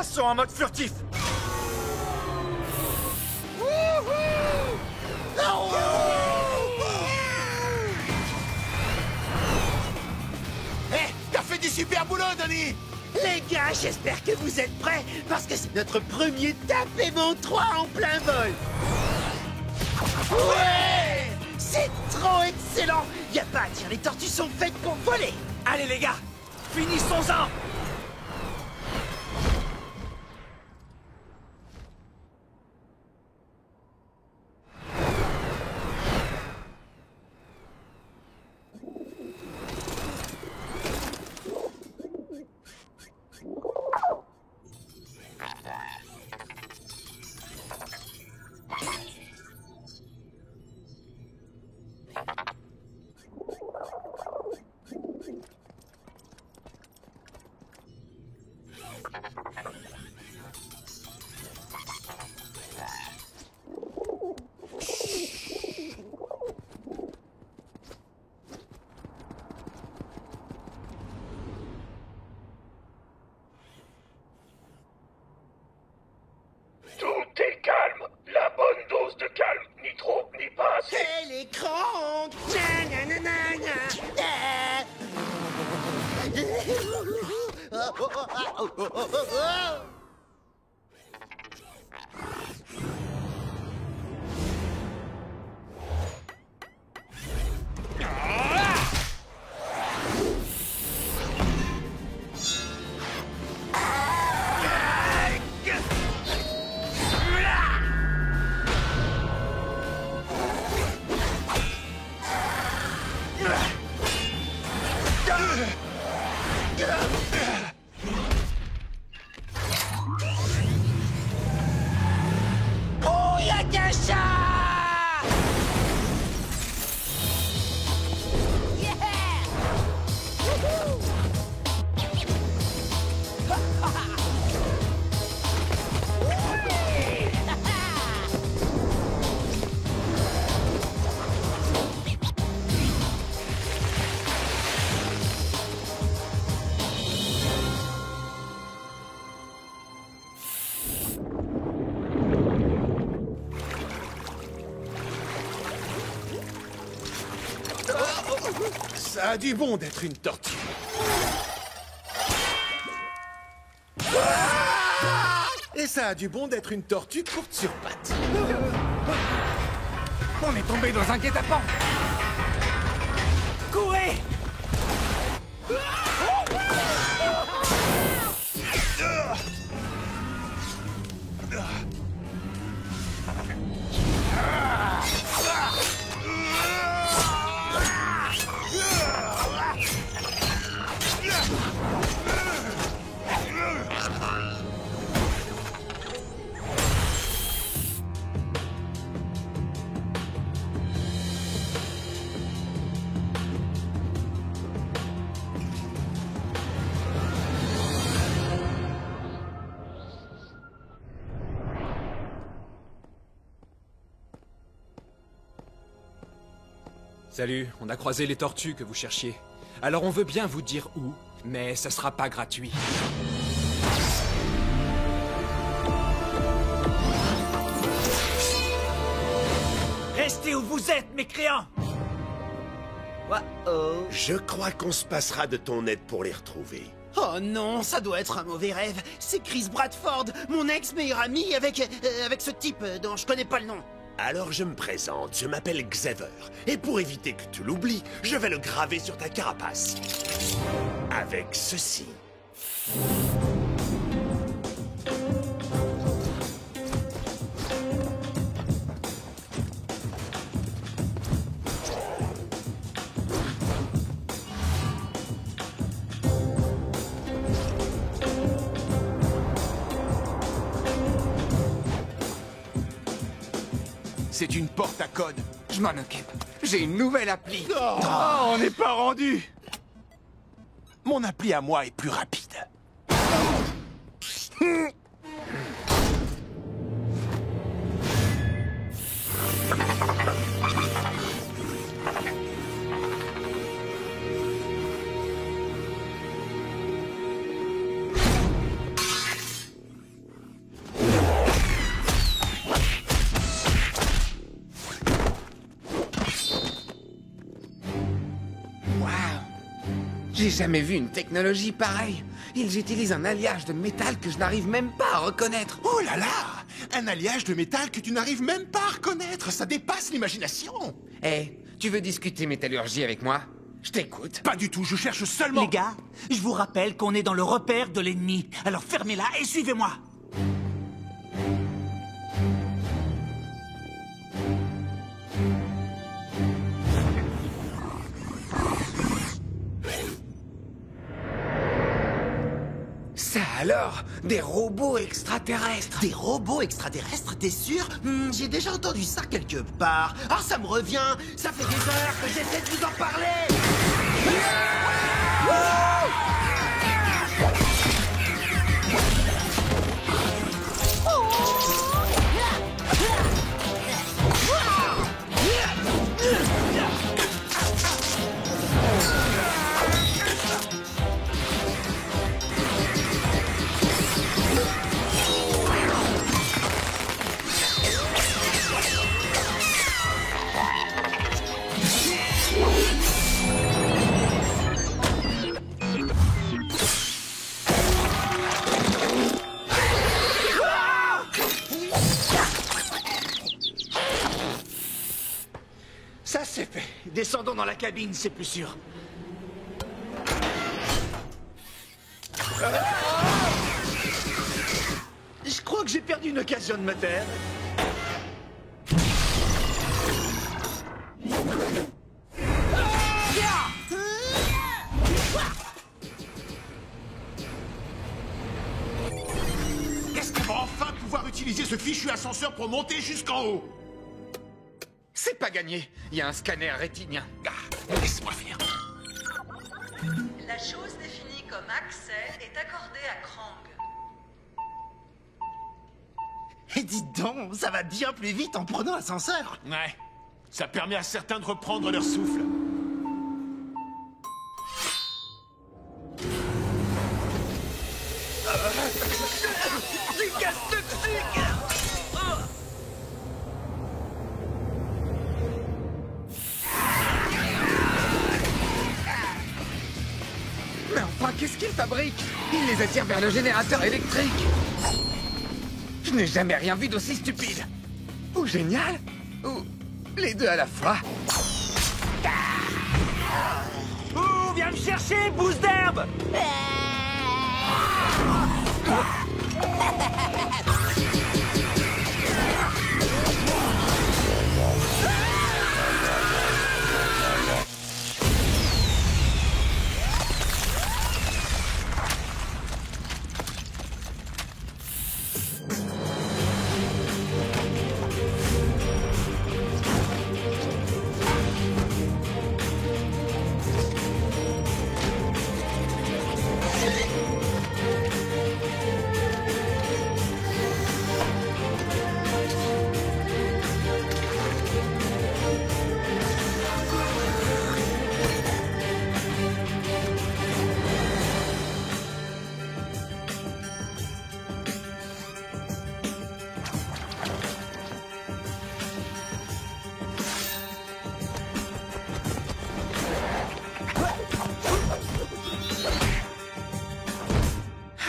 Passons en mode furtif. Hé, t'as fait du super boulot, Donnie! Les gars, j'espère que vous êtes prêts, parce que c'est notre premier tapez-mon 3 en plein vol. Ouais! C'est trop excellent! Y a pas à dire, les tortues sont faites pour voler! Allez les gars, finissons-en. Tout est calme. La bonne dose de calme. Ni trop, ni pas assez. Et l'écran! Oh, y'a qu'un chat! Yeah! Wouhou! Ça a du bon d'être une tortue. Et ça a du bon d'être une tortue courte sur pattes. On est tombé dans un guet-apens. Courez! Salut, on a croisé les tortues que vous cherchiez. Alors on veut bien vous dire où, mais ça sera pas gratuit. Restez où vous êtes, mécréants! Oh. Je crois qu'on se passera de ton aide pour les retrouver. Oh non, ça doit être un mauvais rêve. C'est Chris Bradford, mon ex-meilleur ami avec ce type dont je connais pas le nom. Alors je me présente, je m'appelle Xaver. Et pour éviter que tu l'oublies, je vais le graver sur ta carapace. Avec ceci. C'est une porte à code. Je m'en occupe. J'ai une nouvelle appli. Oh, on n'est pas rendu! mon appli à moi est plus rapide. J'ai jamais vu une technologie pareille. Ils utilisent un alliage de métal que je n'arrive même pas à reconnaître. Oh là là! Un alliage de métal que tu n'arrives même pas à reconnaître, ça dépasse l'imagination! Eh, tu veux discuter métallurgie avec moi? Je t'écoute. Pas du tout, je cherche seulement... Les gars, je vous rappelle qu'on est dans le repère de l'ennemi. Alors fermez-la et suivez-moi. Ça alors? Des robots extraterrestres? Des robots extraterrestres, t'es sûr? J'ai déjà entendu ça quelque part. Ah, ça me revient! Ça fait des heures que j'essaie de vous en parler! Ça c'est fait. Descendons dans la cabine, c'est plus sûr. Je crois que j'ai perdu une occasion de me taire. Est-ce qu'on va enfin pouvoir utiliser ce fichu ascenseur pour monter jusqu'en haut? C'est pas gagné. Il y a un scanner rétinien. Ah, laisse-moi finir. La chose définie comme accès est accordée à Krang. Et dites donc, ça va bien plus vite en prenant l'ascenseur. Ouais, ça permet à certains de reprendre leur souffle. Du gaz toxique. Mais enfin, qu'est-ce qu'ils fabriquent? Ils les attirent vers le générateur électrique. Je n'ai jamais rien vu d'aussi stupide. Ou génial, ou les deux à la fois. Ouh, viens me chercher, bouse d'herbe.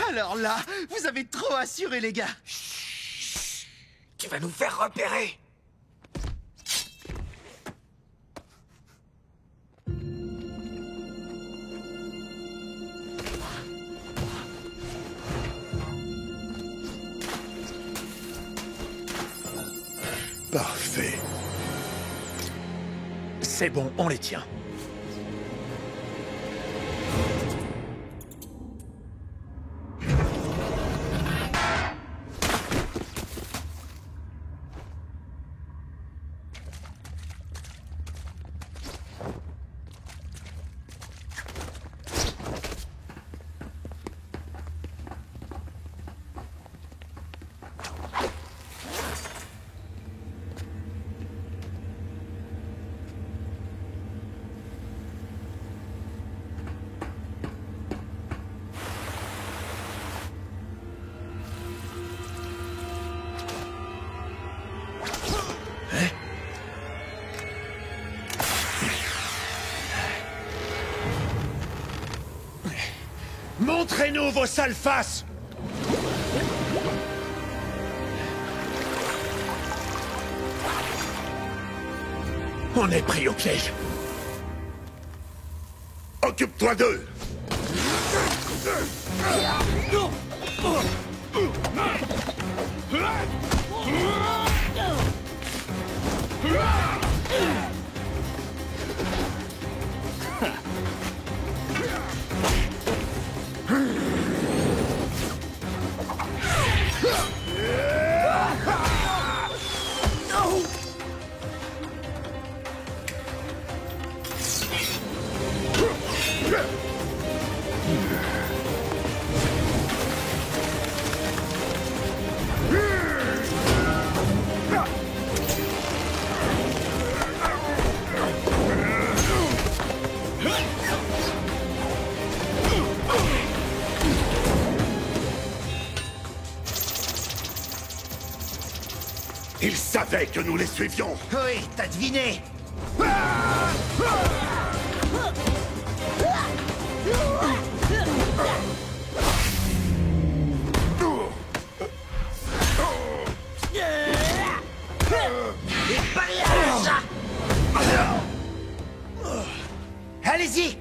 Alors là, vous avez trop assuré, les gars. Tu vas nous faire repérer. Parfait. C'est bon, on les tient. Montrez-nous vos sales faces! On est pris au piège. Occupe-toi d'eux! Ils savaient que nous les suivions. Oui, t'as deviné. Allez-y.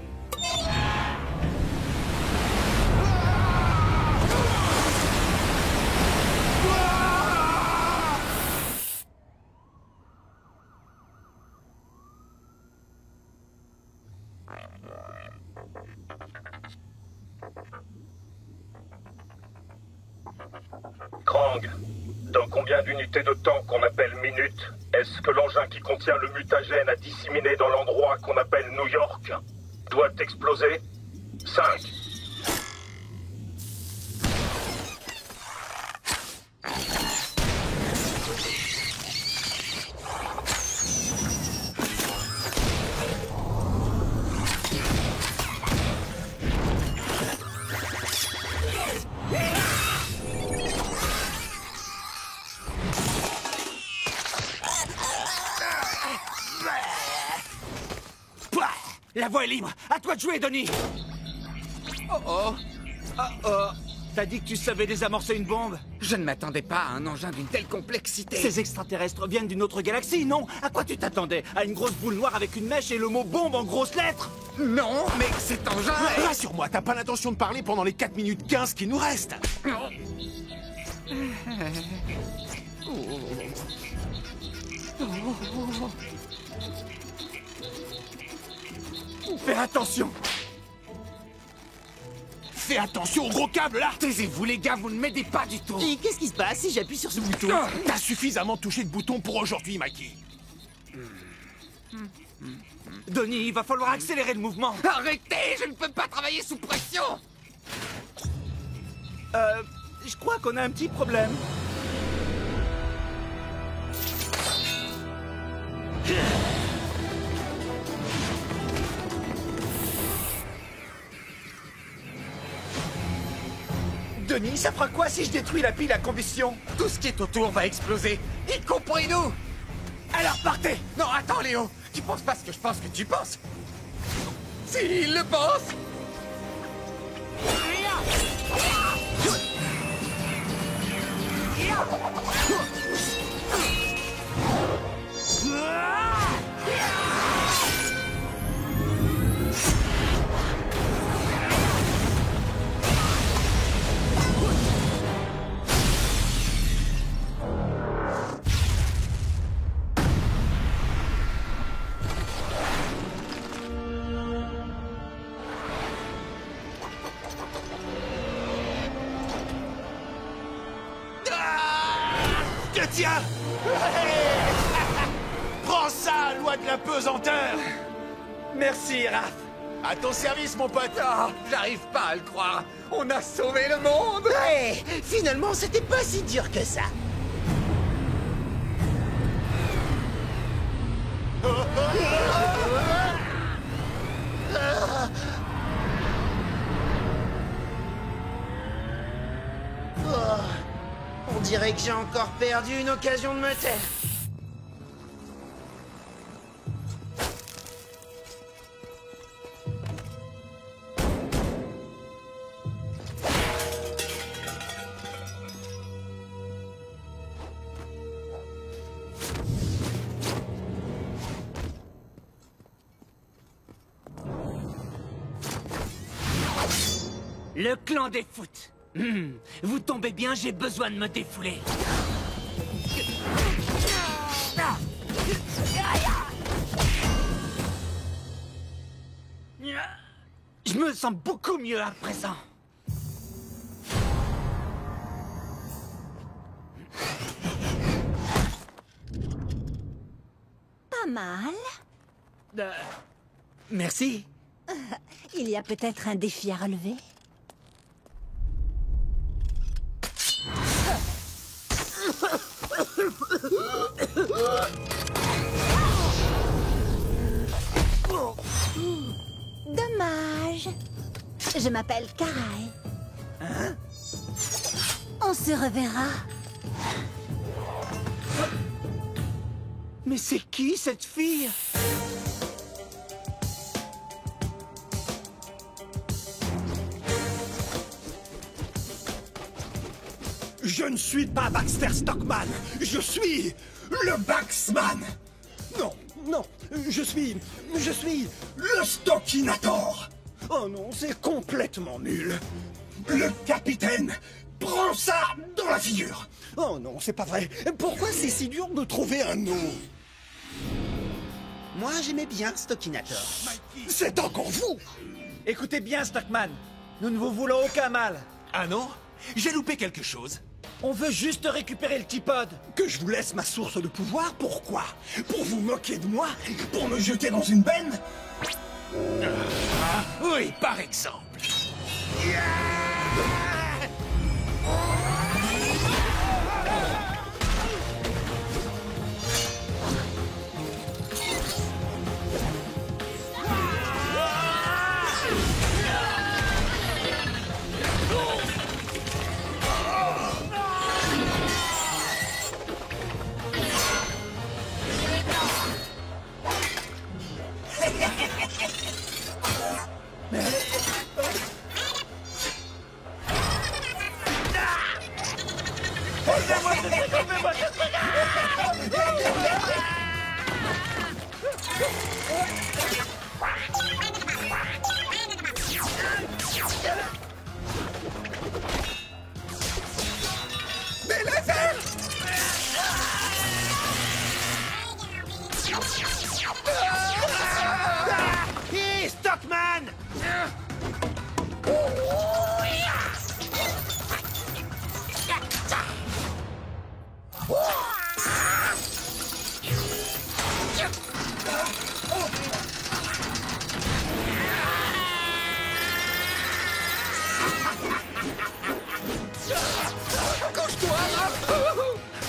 Krang, dans combien d'unités de temps qu'on appelle minutes, est-ce que l'engin qui contient le mutagène à disséminer dans l'endroit qu'on appelle New York doit exploser? 5. La voie est libre. À toi de jouer, Donnie. Oh. T'as dit que tu savais désamorcer une bombe? Je ne m'attendais pas à un engin d'une telle complexité. Ces extraterrestres viennent d'une autre galaxie, non? À quoi tu t'attendais? À une grosse boule noire avec une mèche et le mot bombe en grosses lettres? Non, mais cet engin est... Rassure-moi, t'as pas l'intention de parler pendant les 4 minutes 15 qui nous restent. Fais attention. Fais attention au gros câble, là. Taisez-vous, les gars, vous ne m'aidez pas du tout. Et qu'est-ce qui se passe si j'appuie sur ce bouton? T'as suffisamment touché de boutons pour aujourd'hui, Mikey. Donnie, il va falloir accélérer le mouvement. Arrêtez, je ne peux pas travailler sous pression. Je crois qu'on a un petit problème. Donnie, ça fera quoi si je détruis la pile à combustion? Tout ce qui est autour va exploser, y compris nous. Alors partez. Non, attends, Léo. Tu penses pas ce que je pense que tu penses. S'il le pense. Que tiens. Prends ça, loi de la pesanteur. Merci, Raph. À ton service, mon pote. Oh, j'arrive pas à le croire. On a sauvé le monde. Ouais, finalement, c'était pas si dur que ça. On dirait que j'ai encore perdu une occasion de me taire. Le clan des foot. Vous tombez bien, j'ai besoin de me défouler. Je me sens beaucoup mieux à présent. Pas mal. Merci. Il y a peut-être un défi à relever. Dommage. Je m'appelle Karai. Hein? On se reverra. Mais c'est qui cette fille? Je ne suis pas Baxter Stockman, je suis le Baxman. Non, non, je suis le Stockinator. Oh non, c'est complètement nul. Le capitaine prend ça dans la figure. Oh non, c'est pas vrai. Pourquoi c'est si dur de trouver un nom? Moi, j'aimais bien Stockinator. C'est encore vous. Écoutez bien, Stockman. Nous ne vous voulons aucun mal. Ah non? J'ai loupé quelque chose. On veut juste récupérer le T-Pod. Que je vous laisse ma source de pouvoir, pourquoi? Pour vous moquer de moi? Pour me jeter dans une benne? Oui, par exemple. Hé, Stockman!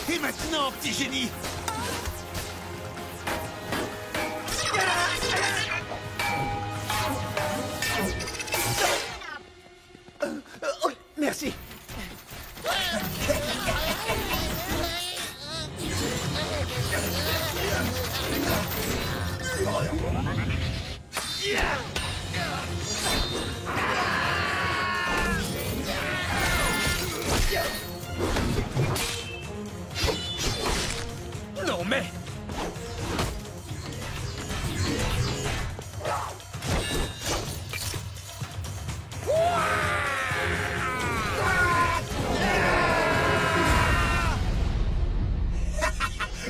Et maintenant, petit génie. Merci. Non mais...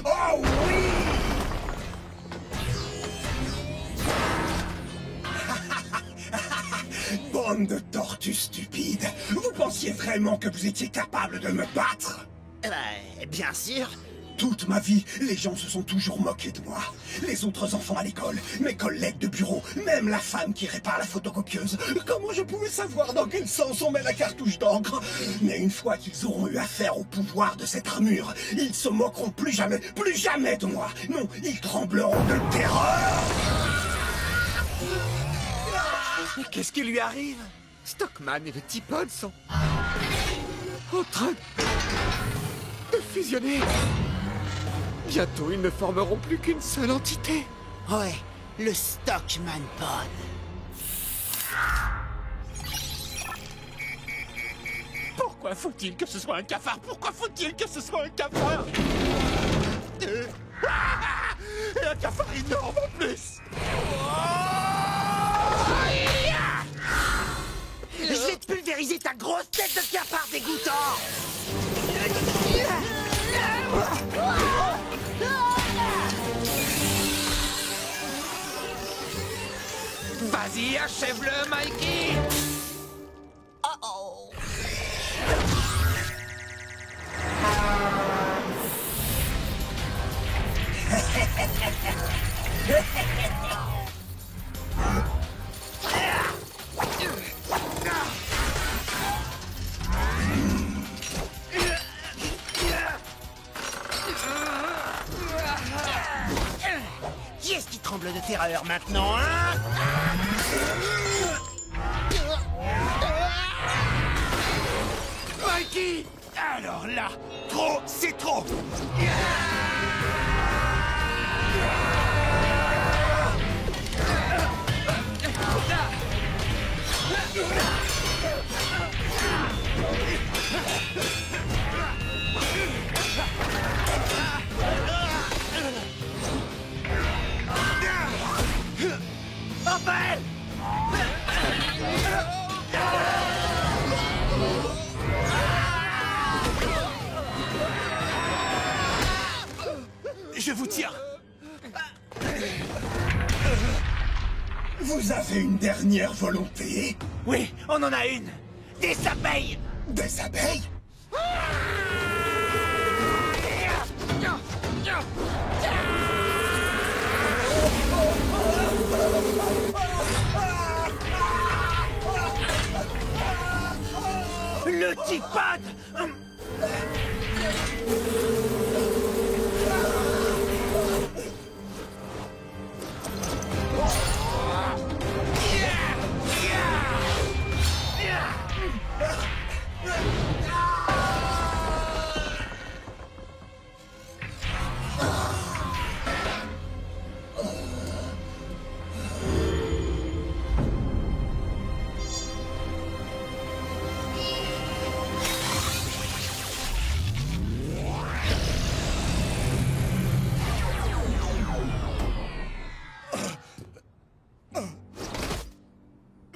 Oh oui! Bande de tortues stupides! Vous pensiez vraiment que vous étiez capable de me battre? Bien sûr. Toute ma vie, les gens se sont toujours moqués de moi. Les autres enfants à l'école, mes collègues de bureau, même la femme qui répare la photocopieuse. Comment je pouvais savoir dans quel sens on met la cartouche d'encre? Mais une fois qu'ils auront eu affaire au pouvoir de cette armure, ils se moqueront plus jamais de moi. Non, ils trembleront de terreur. Mais qu'est-ce qui lui arrive? Stockman et le T-Pod sont... en train de fusionner. Bientôt, ils ne formeront plus qu'une seule entité. Ouais, le Stockman Pod. Pourquoi faut-il que ce soit un cafard? Pourquoi faut-il que ce soit un cafard? Et un cafard énorme en plus. Je vais te pulvériser ta grosse tête de cafard dégoûtant. Vas-y, achève-le, Mikey! Oh. Qui est-ce qui tremble de terreur maintenant, hein? Mikey! Alors là, trop, c'est trop! Raphaël! Je vous tiens. Vous avez une dernière volonté? Oui, on en a une. Des abeilles. Des abeilles? Le T-Pad.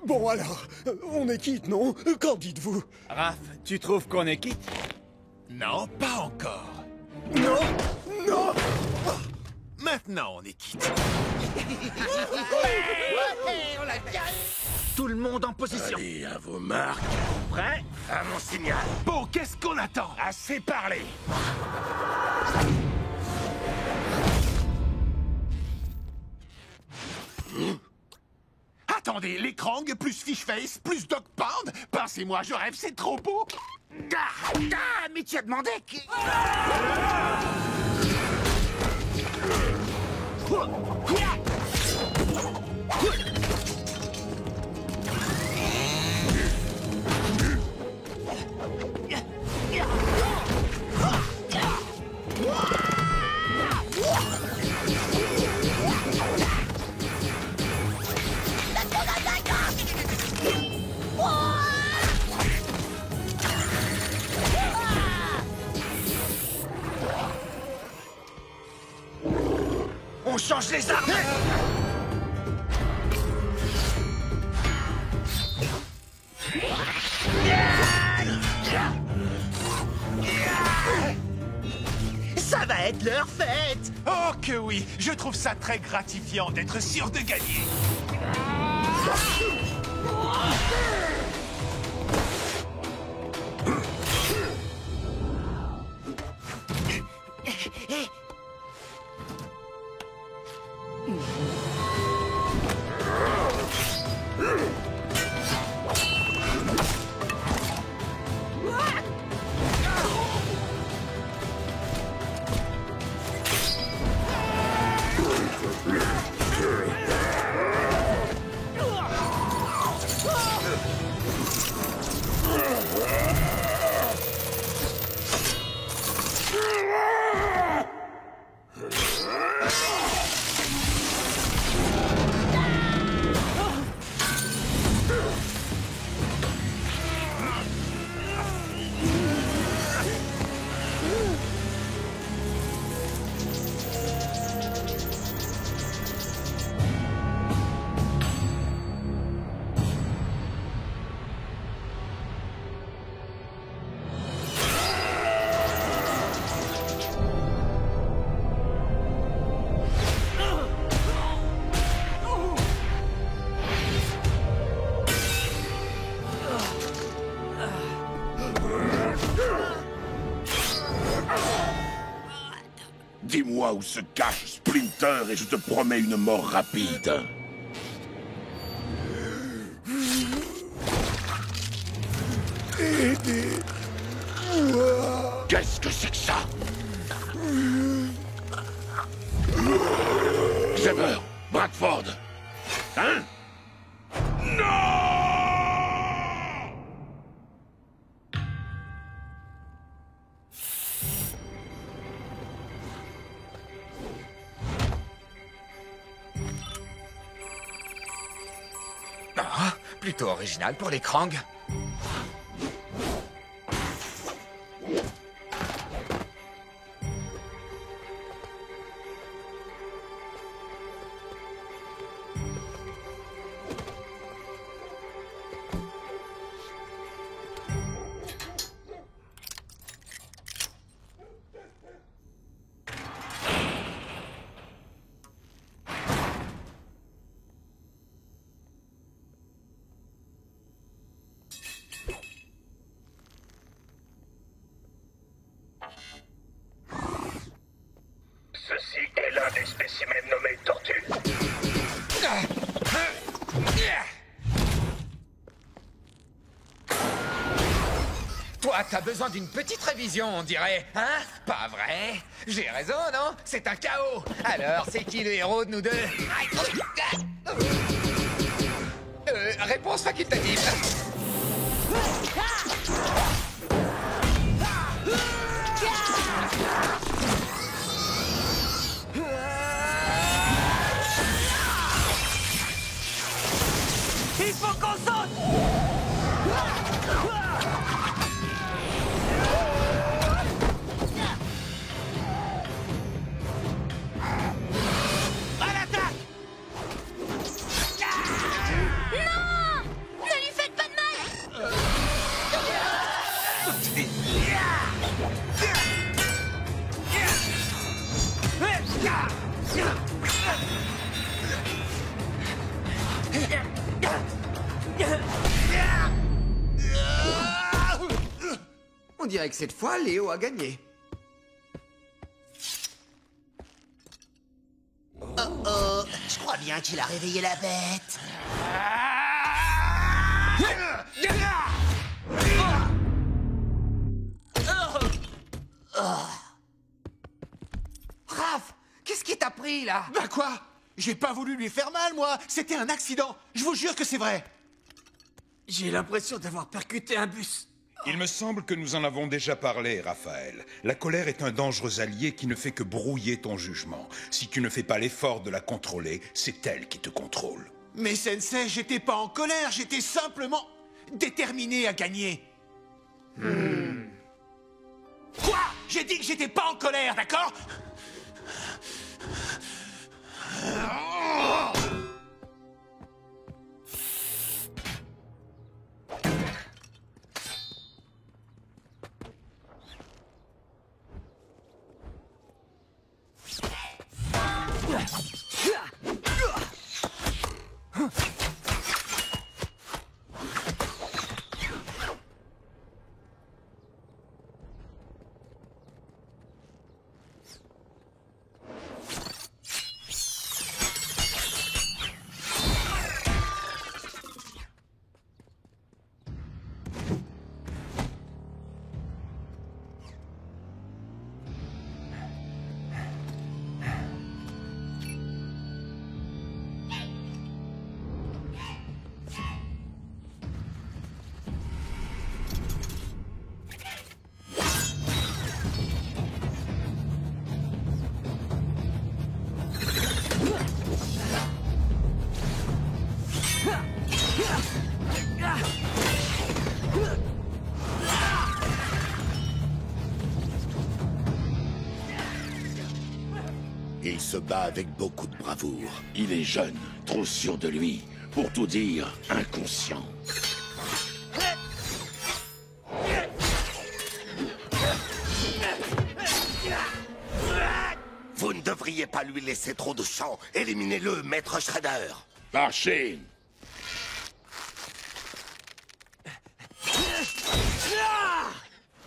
Bon alors, on est quitte, non? Qu'en dites-vous? Raph, tu trouves qu'on est quitte? Non, pas encore. Non! Non! Maintenant, on est quitte. Tout le monde en position. Allez, à vos marques. Prêt? À mon signal. Bon, qu'est-ce qu'on attend? Assez parlé. Attendez, les Krang plus Fishface plus Dog Pound? Pensez-moi, je rêve, c'est trop beau. Mais tu as demandé que... On change les armes. Ça va être leur fête! Oh que oui, je trouve ça très gratifiant d'être sûr de gagner. Dis-moi où se cache Splinter et je te promets une mort rapide. Qu'est-ce que c'est que ça? Xaver, Bradford. Hein? Non! Ah, plutôt original pour les Krang. Ceci est l'un des spécimens nommés tortues. Toi, t'as besoin d'une petite révision, on dirait, hein? Pas vrai? J'ai raison, non? C'est un chaos. Alors, c'est qui le héros de nous deux? Réponse facultative. Il faut qu'on saute! À l'attaque! Non! Ne lui faites pas de mal! On dirait que cette fois, Léo a gagné. Oh, je crois bien qu'il a réveillé la bête. Raph, qu'est-ce qui t'a pris, là? Bah quoi? J'ai pas voulu lui faire mal, moi. C'était un accident. Je vous jure que c'est vrai. J'ai l'impression d'avoir percuté un bus. Il me semble que nous en avons déjà parlé, Raphaël. La colère est un dangereux allié qui ne fait que brouiller ton jugement. Si tu ne fais pas l'effort de la contrôler, c'est elle qui te contrôle. Mais Sensei, j'étais pas en colère. J'étais simplement déterminé à gagner. Quoi? J'ai dit que j'étais pas en colère, d'accord? Il se bat avec beaucoup de bravoure. Il est jeune, trop sûr de lui. Pour tout dire, inconscient. Vous ne devriez pas lui laisser trop de champ. Éliminez-le, maître Shredder. Marchez!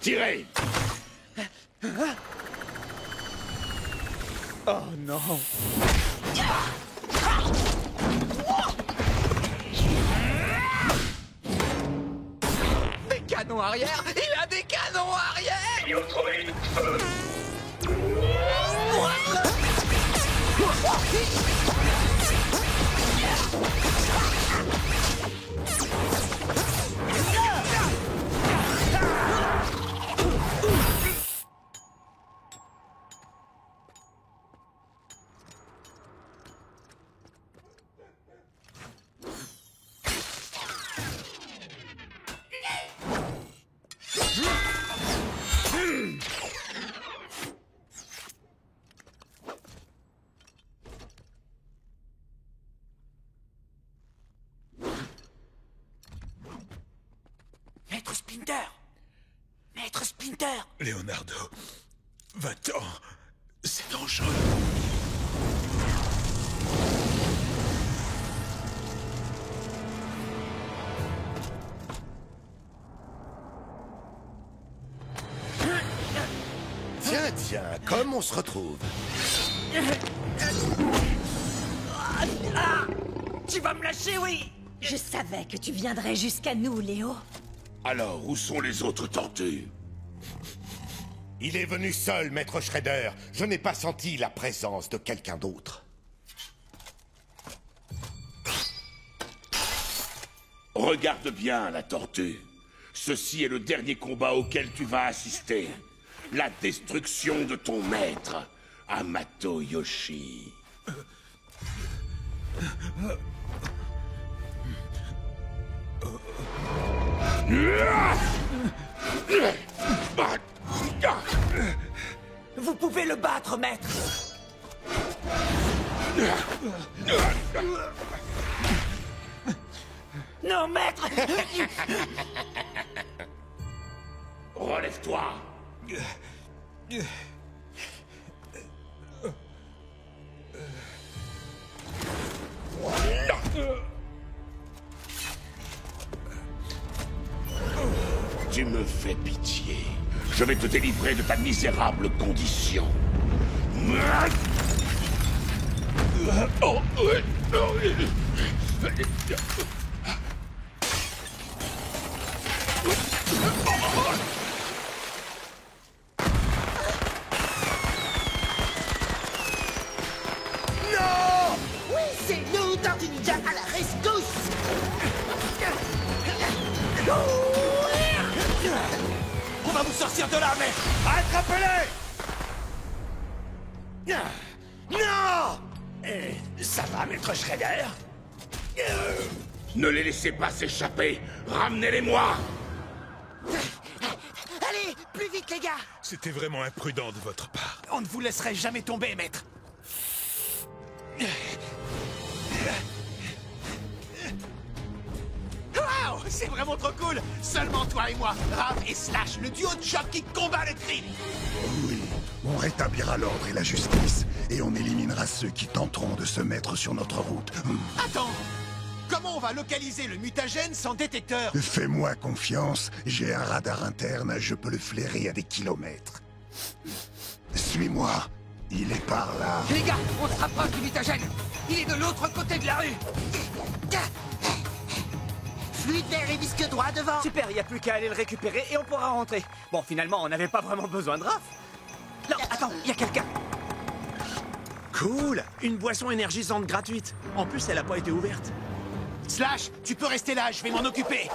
Tirez! Oh non. Des canons arrière. Il a des canons arrière. Biotronique, feu. Maître Splinter! Maître Splinter! Leonardo, va-t'en. C'est dangereux. Tiens, comme on se retrouve. Tu vas me lâcher, oui! Je savais que tu viendrais jusqu'à nous, Léo. Alors, où sont les autres tortues? Il est venu seul, Maître Shredder. Je n'ai pas senti la présence de quelqu'un d'autre. Regarde bien la tortue. Ceci est le dernier combat auquel tu vas assister. La destruction de ton maître, Hamato Yoshi. Vous pouvez le battre, maître! Non, maître! Relève-toi! Tu me fais pitié. Je vais te délivrer de ta misérable condition. Oui, c'est nous, Tortue Ninja, à la rescousse! On va vous sortir de là, maître! Attrapez-les! Non! Ça va, Maître Shredder? Ne les laissez pas s'échapper! Ramenez-les-moi! Allez, plus vite, les gars! C'était vraiment imprudent de votre part. On ne vous laisserait jamais tomber, maître! Wow! C'est vraiment trop cool! Seulement toi et moi, Raph et Slash, le duo de choc qui combat le crime! Oui, on rétablira l'ordre et la justice, et on éliminera ceux qui tenteront de se mettre sur notre route. Attends! Comment on va localiser le mutagène sans détecteur? Fais-moi confiance, j'ai un radar interne, je peux le flairer à des kilomètres. Suis-moi, il est par là. Les gars, on se rapproche du mutagène. Il est de l'autre côté de la rue. Fluide vert et disque droit devant! Super, il n'y a plus qu'à aller le récupérer et on pourra rentrer. Bon, finalement, on n'avait pas vraiment besoin de Raph. Non, attends, il y a quelqu'un. Cool! Une boisson énergisante gratuite. En plus, elle n'a pas été ouverte. Slash, tu peux rester là, je vais m'en occuper.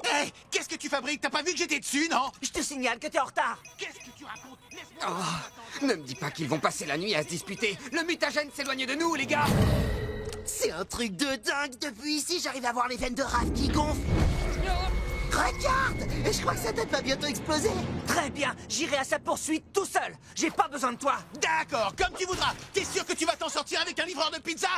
Hey, qu'est-ce que tu fabriques? T'as pas vu que j'étais dessus, non? Je te signale que t'es en retard. Qu'est-ce que tu racontes? Laisse-moi... Oh, ne me dis pas qu'ils vont passer la nuit à se disputer. Le mutagène s'éloigne de nous, les gars. C'est un truc de dingue! Depuis ici, j'arrive à voir les veines de Raph qui gonflent! Regarde! Et je crois que sa tête va bientôt exploser! Très bien, j'irai à sa poursuite tout seul. J'ai pas besoin de toi. D'accord, comme tu voudras. T'es sûr que tu vas t'en sortir avec un livreur de pizza?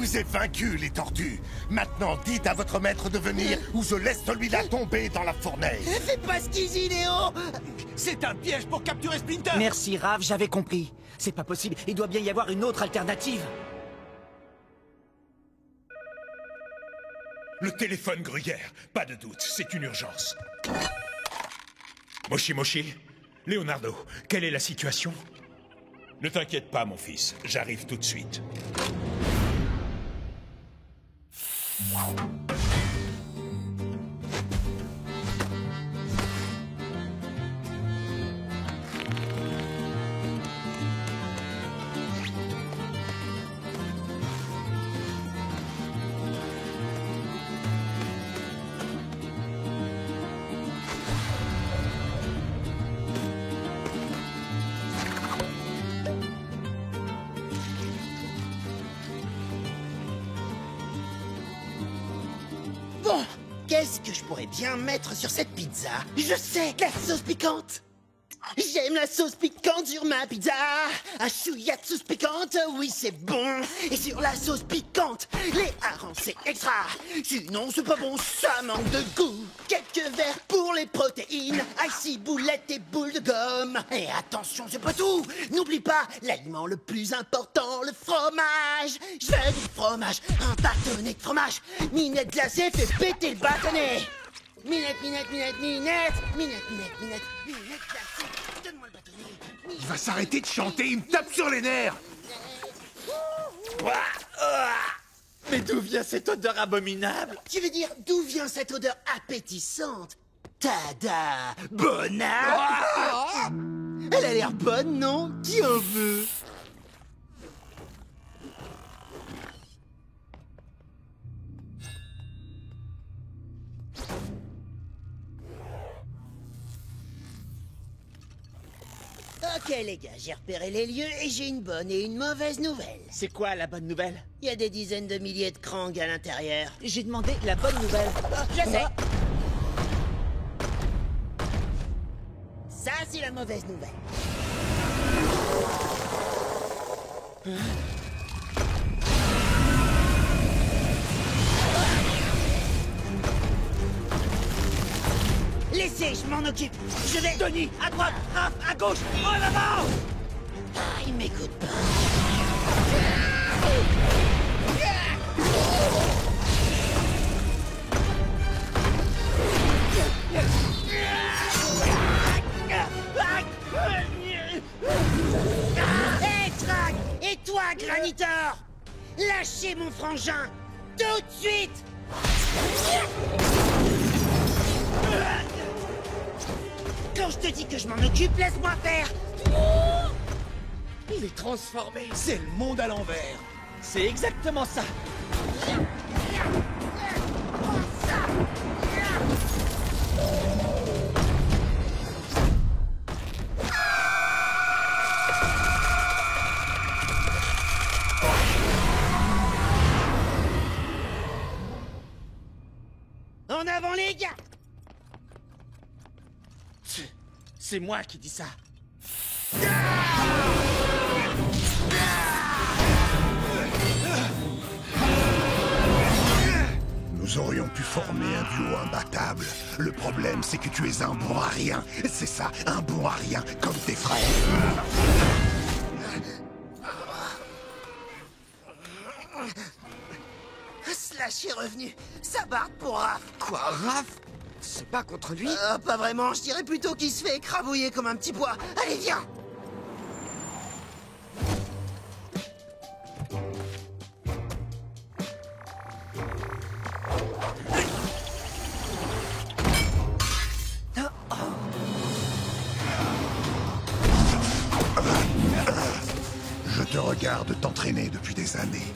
vous ai vaincus, les tortues. Maintenant, dites à votre maître de venir ou je laisse celui-là tomber dans la fournaise. Fais pas ce qu'ils disent, Léo. C'est un piège pour capturer Splinter. Merci, Raph, j'avais compris. C'est pas possible, il doit bien y avoir une autre alternative. Le téléphone Gruyère, pas de doute, c'est une urgence. Moshi Moshi, Leonardo, quelle est la situation? Ne t'inquiète pas, mon fils, j'arrive tout de suite. Bon, qu'est-ce que je pourrais bien mettre sur cette pizza? Je sais, la sauce piquante. J'aime la sauce piquante sur ma pizza. Un chouïa de sauce piquante, oui c'est bon. Et sur la sauce piquante, les harengs c'est extra. Sinon c'est pas bon, ça manque de goût. Quelques verres pour les protéines, ici boulettes et boules de gomme. Et attention, c'est pas tout. N'oublie pas l'aliment le plus important, le fromage. Je veux du fromage, un bâtonnet de fromage. Minette glacée fait péter le bâtonnet. Minette, minette, minette, minette, minette, minette, minette, minette glacée. Donne-moi le bâtonnet. Il va s'arrêter de chanter, il me tape sur les nerfs. Mais d'où vient cette odeur abominable? Tu veux dire, d'où vient cette odeur appétissante? Tada! Bonne-âme! Elle a l'air bonne, non? Qui en veut? Ok les gars, j'ai repéré les lieux et j'ai une bonne et une mauvaise nouvelle. C'est quoi la bonne nouvelle? Il y a des dizaines de milliers de Krang à l'intérieur. J'ai demandé la bonne nouvelle. Je sais. Ça, c'est la mauvaise nouvelle. Laissez, je m'en occupe. Je vais... Denis, à droite, Raph, à gauche, en avant. Ah, il m'écoute pas. Hé, Trag! Et toi, Granitor! Lâchez mon frangin! Tout de suite! Quand je te dis que je m'en occupe, laisse-moi faire! Il est transformé. C'est le monde à l'envers. C'est exactement ça. En avant, les gars! C'est moi qui dis ça. Nous aurions pu former un duo imbattable. Le problème, c'est que tu es un bon à rien. C'est ça, un bon à rien, comme tes frères. Slash est revenu. Ça barde pour Raph. Quoi, Raph? C'est pas contre lui? Pas vraiment. Je dirais plutôt qu'il se fait écrabouiller comme un petit pois. Allez, viens! Je te regarde t'entraîner depuis des années.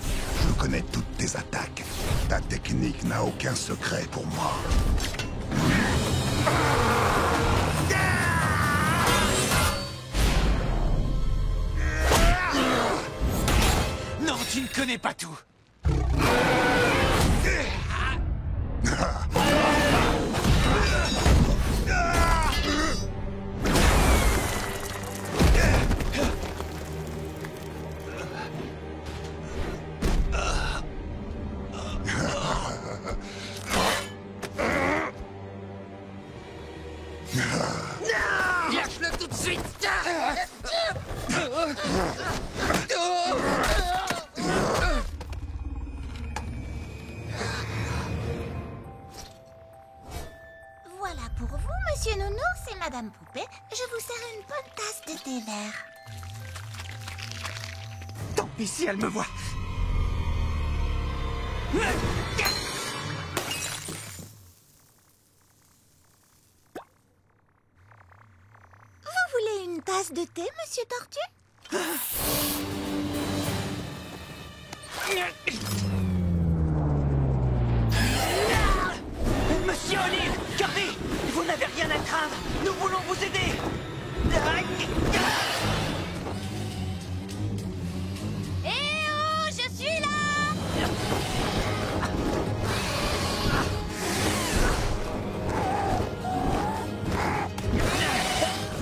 Je connais toutes tes attaques. Ta technique n'a aucun secret pour moi. Non, tu ne connais pas tout. Lâche-le tout de suite. Voilà pour vous, Monsieur Nounours et Madame Poupée. Je vous sers une bonne tasse de thé vert. Tant pis si elle me voit. Vous voulez une tasse de thé, Monsieur Tortue? Monsieur Olive, Kirby, vous n'avez rien à craindre. Nous voulons vous aider. Eh oh, je suis là!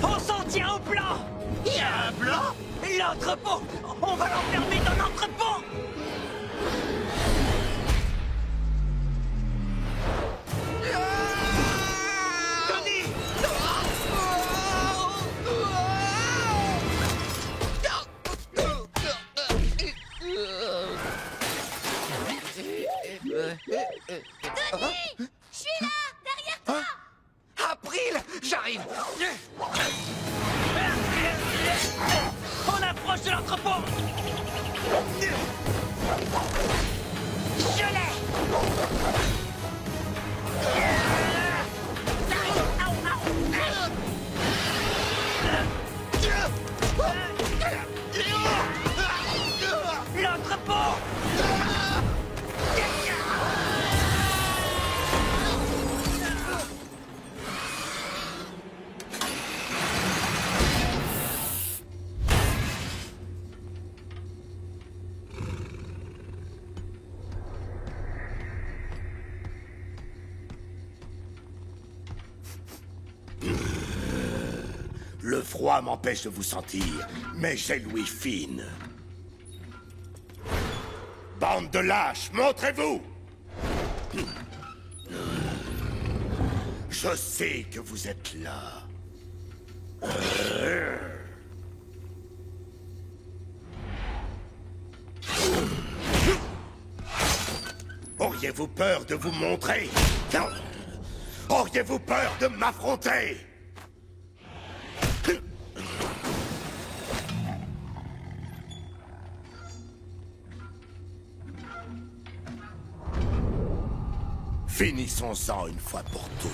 On s'en tient au plan. Il y a un plan? L'entrepôt. On va l'enfermer dans l'entrepôt. Tony! Je suis là! Derrière toi! April, j'arrive. On approche de l'entrepôt. Je l'ai. L'entrepôt. Le froid m'empêche de vous sentir, mais j'ai l'ouïe fine. Bande de lâches, montrez-vous! Je sais que vous êtes là. Auriez-vous peur de vous montrer? Non. Auriez-vous peur de m'affronter? Finissons-en une fois pour toutes.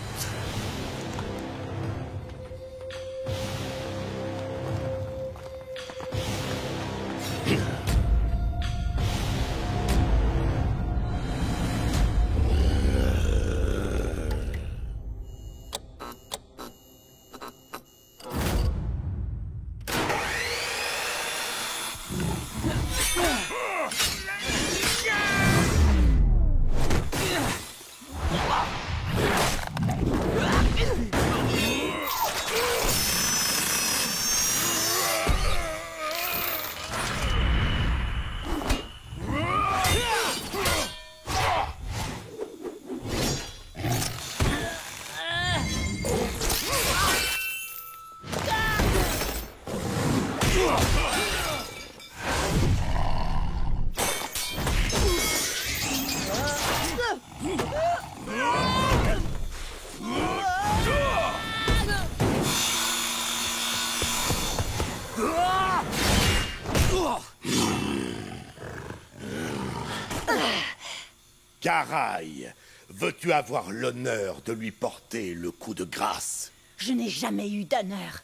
Caraï, veux-tu avoir l'honneur de lui porter le coup de grâce? Je n'ai jamais eu d'honneur.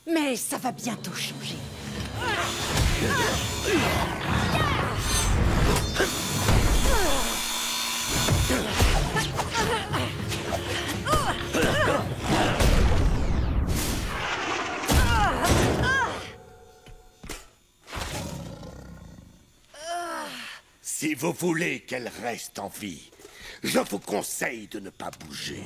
Mais ça va bientôt changer. Si vous voulez qu'elle reste en vie, je vous conseille de ne pas bouger.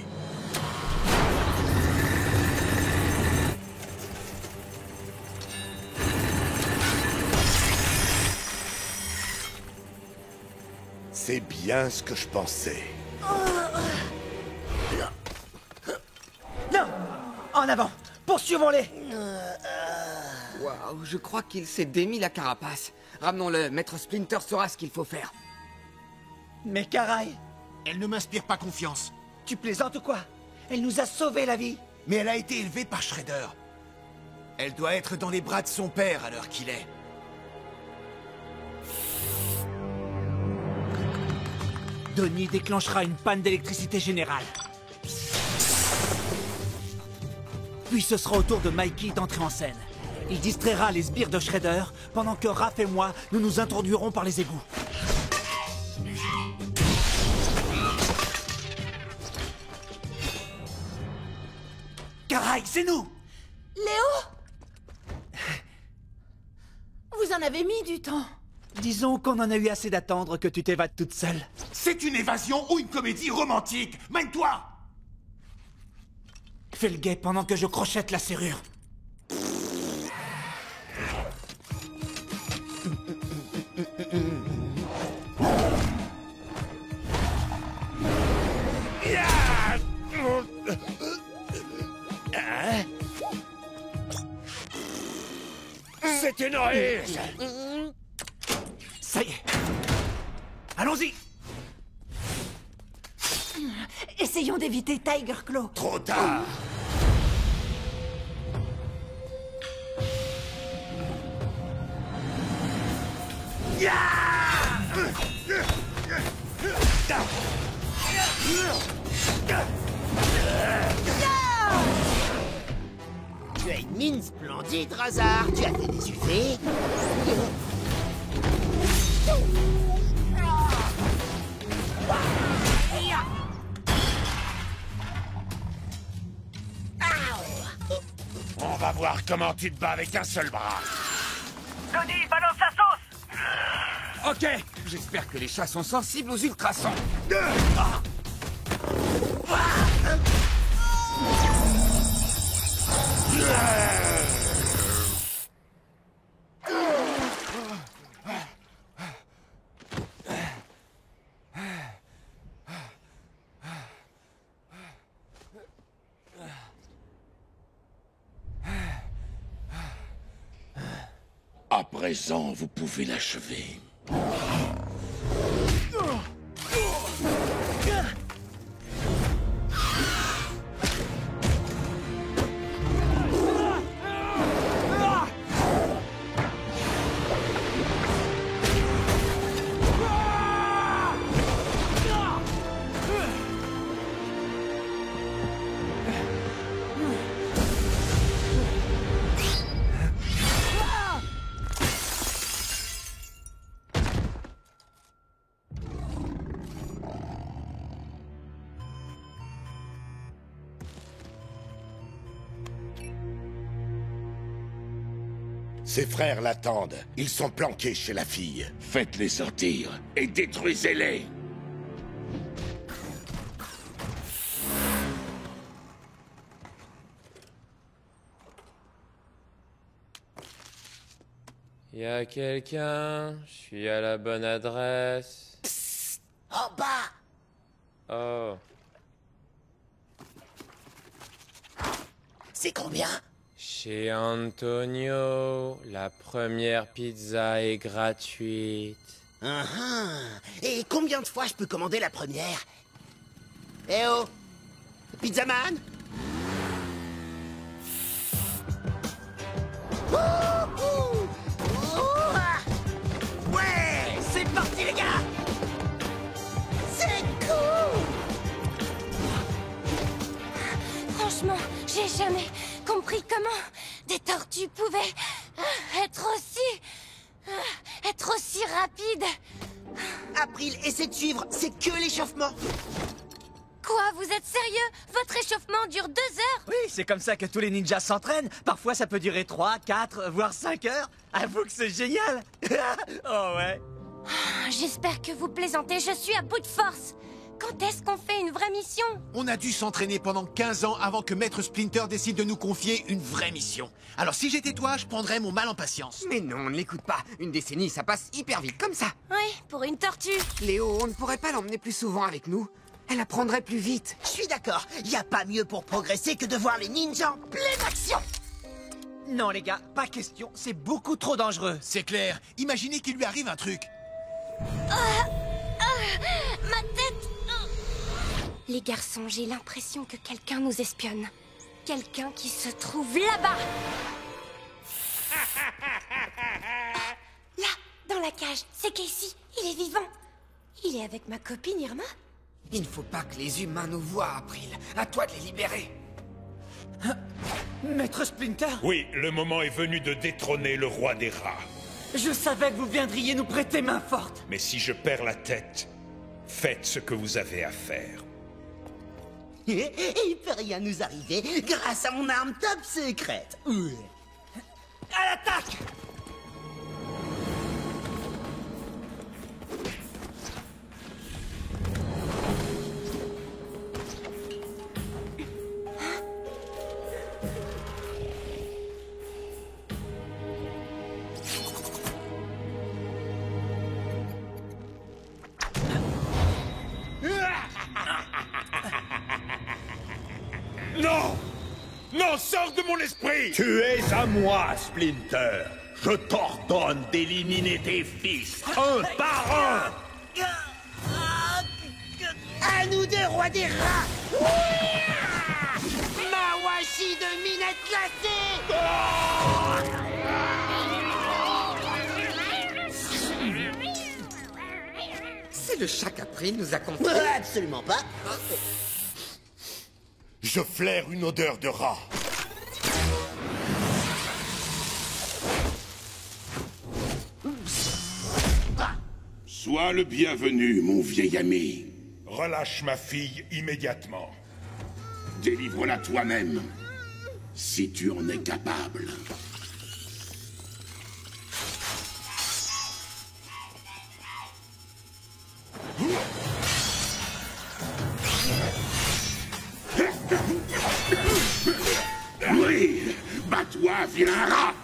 C'est bien ce que je pensais. Non! en avant. Poursuivons-les. Waouh, je crois qu'il s'est démis la carapace. Ramenons-le, Maître Splinter saura ce qu'il faut faire. Mais Karai, Elle ne m'inspire pas confiance. tu plaisantes ou quoi? Elle nous a sauvé la vie. Mais elle a été élevée par Shredder. Elle doit être dans les bras de son père à l'heure qu'il est. Donnie déclenchera une panne d'électricité générale. Puis ce sera au tour de Mikey d'entrer en scène. Il distraira les sbires de Shredder, pendant que Raph et moi, nous nous introduirons par les égouts. Karai, c'est nous! Léo? Vous en avez mis du temps. Disons qu'on en a eu assez d'attendre que tu t'évades toute seule. C'est une évasion ou une comédie romantique. Mène-toi! Fais le guet pendant que je crochette la serrure. C'est une ruse! Ça y est. Allons-y. Essayons d'éviter Tiger Claw. Trop tard! Tu as une mine splendide, Razar. Tu as fait des UV. On va voir comment tu te bats avec un seul bras. Donnie, balance la sauce. Ok, j'espère que les chats sont sensibles aux ultrasons. À présent, vous pouvez l'achever. Ses frères l'attendent. Ils sont planqués chez la fille. Faites-les sortir et détruisez-les. Y a quelqu'un? Je suis à la bonne adresse. Psst, en bas. Oh. C'est combien? Chez Antonio, la première pizza est gratuite. Et combien de fois je peux commander la première? Eh oh, Pizzaman? Ouais, c'est parti les gars. C'est cool. Franchement, j'ai jamais compris comment des tortues pouvaient être aussi rapides. April, essaie de suivre, c'est que l'échauffement. Quoi, vous êtes sérieux? Votre échauffement dure 2 heures? Oui, c'est comme ça que tous les ninjas s'entraînent. Parfois, ça peut durer 3, 4, voire 5 heures. Avoue que c'est génial. Oh ouais. J'espère que vous plaisantez, je suis à bout de force. Quand est-ce qu'on fait une vraie mission? On a dû s'entraîner pendant 15 ans avant que Maître Splinter décide de nous confier une vraie mission. Alors si j'étais toi, je prendrais mon mal en patience. Mais non, ne l'écoute pas. Une décennie, ça passe hyper vite, comme ça. Oui, pour une tortue. Léo, on ne pourrait pas l'emmener plus souvent avec nous? Elle apprendrait plus vite. Je suis d'accord, y a pas mieux pour progresser que de voir les ninjas en pleine action. Non les gars, pas question, c'est beaucoup trop dangereux. C'est clair, imaginez qu'il lui arrive un truc. Ma tête. Les garçons, j'ai l'impression que quelqu'un nous espionne. Quelqu'un qui se trouve là-bas. Là, dans la cage, c'est Casey, il est vivant. Il est avec ma copine Irma. Il ne faut pas que les humains nous voient, April. À toi de les libérer. Maître Splinter, Oui, le moment est venu de détrôner le roi des rats. je savais que vous viendriez nous prêter main forte. Mais si je perds la tête, faites ce que vous avez à faire. Et il peut rien nous arriver grâce à mon arme top secrète. À l'attaque! Non! Non, sors de mon esprit! Tu es à moi, Splinter. Je t'ordonne d'éliminer tes fils, un par un. À nous deux, roi des rats. Mawashi de minette glacée. C'est le chat qu'April nous a confié. Absolument pas. Je flaire une odeur de rat. Sois le bienvenu, mon vieil ami. Relâche ma fille immédiatement. Délivre-la toi-même, si tu en es capable. Oui, bats-toi, vilain rat.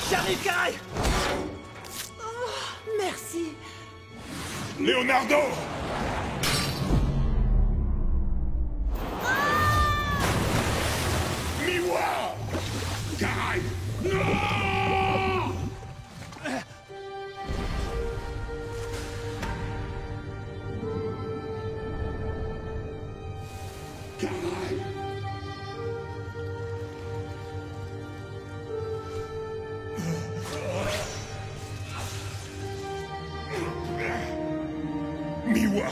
J'arrive, Kai! Merci. Leonardo! Miwa! Kai! Non! Kai! Miwa!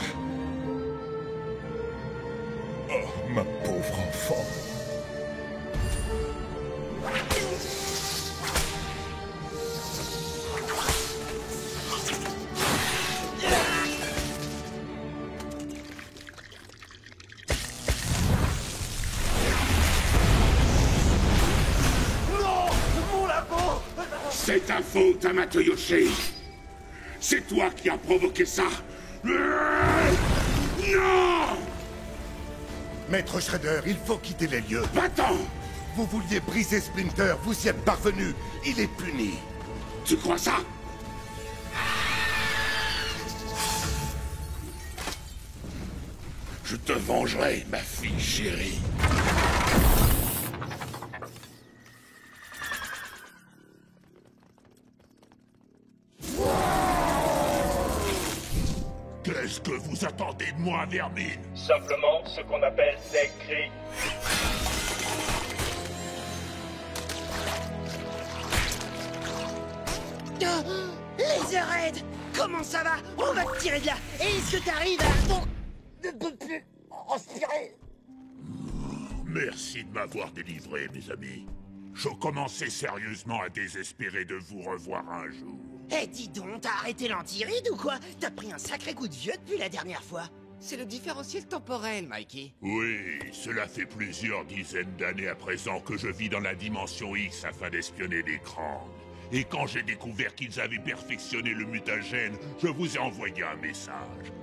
Oh, ma pauvre enfant. C'est ta faute, Amatoyoshi. C'est toi qui as provoqué ça. Non! Maître Shredder, il faut quitter les lieux. Va-t'en! Vous vouliez briser Splinter, vous y êtes parvenu. Il est puni. Tu crois ça? Je te vengerai, ma fille chérie. Qu'est-ce que vous attendez de moi, Vermine? Simplement ce qu'on appelle des cris. Laserhead, comment ça va? On va te tirer de là. Est-ce que t'arrives à... Bon, ne peux plus respirer. Merci de m'avoir délivré, mes amis. Je commençais sérieusement à désespérer de vous revoir un jour. Eh, dis donc, t'as arrêté l'antiride ou quoi? T'as pris un sacré coup de vieux depuis la dernière fois. C'est le différentiel temporel, Mikey. Oui, cela fait plusieurs dizaines d'années à présent que je vis dans la dimension X afin d'espionner les Krang. Et quand j'ai découvert qu'ils avaient perfectionné le mutagène, je vous ai envoyé un message.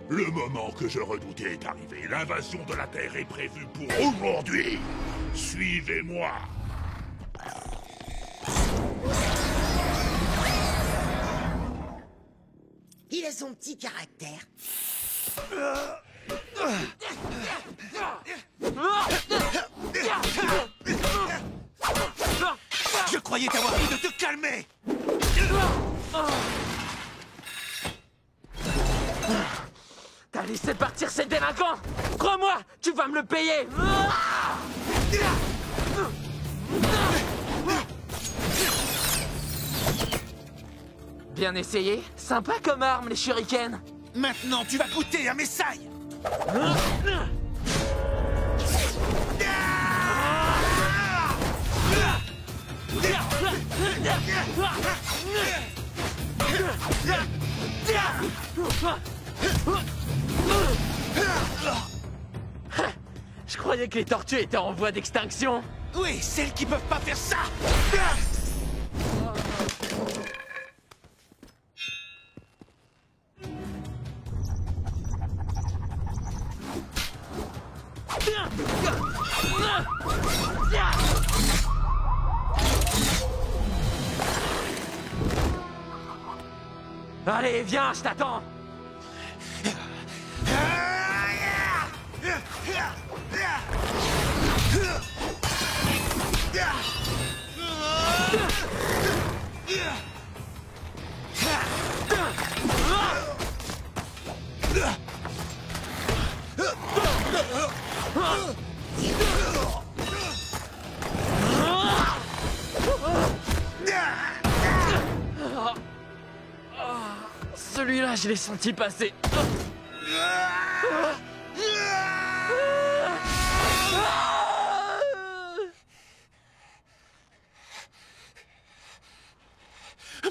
Le moment que je redoutais est arrivé. L'invasion de la Terre est prévue pour aujourd'hui. Suivez-moi. Il a son petit caractère. Je croyais t'avoir dit de te calmer. T'as laissé partir ces délinquants. Crois-moi, tu vas me le payer. Bien essayé. Sympa comme arme, les shurikens. Maintenant, tu vas goûter à mes sailles. Je croyais que les tortues étaient en voie d'extinction. Oui, celles qui peuvent pas faire ça. Allez, viens, je t'attends. Celui-là, je l'ai senti passer.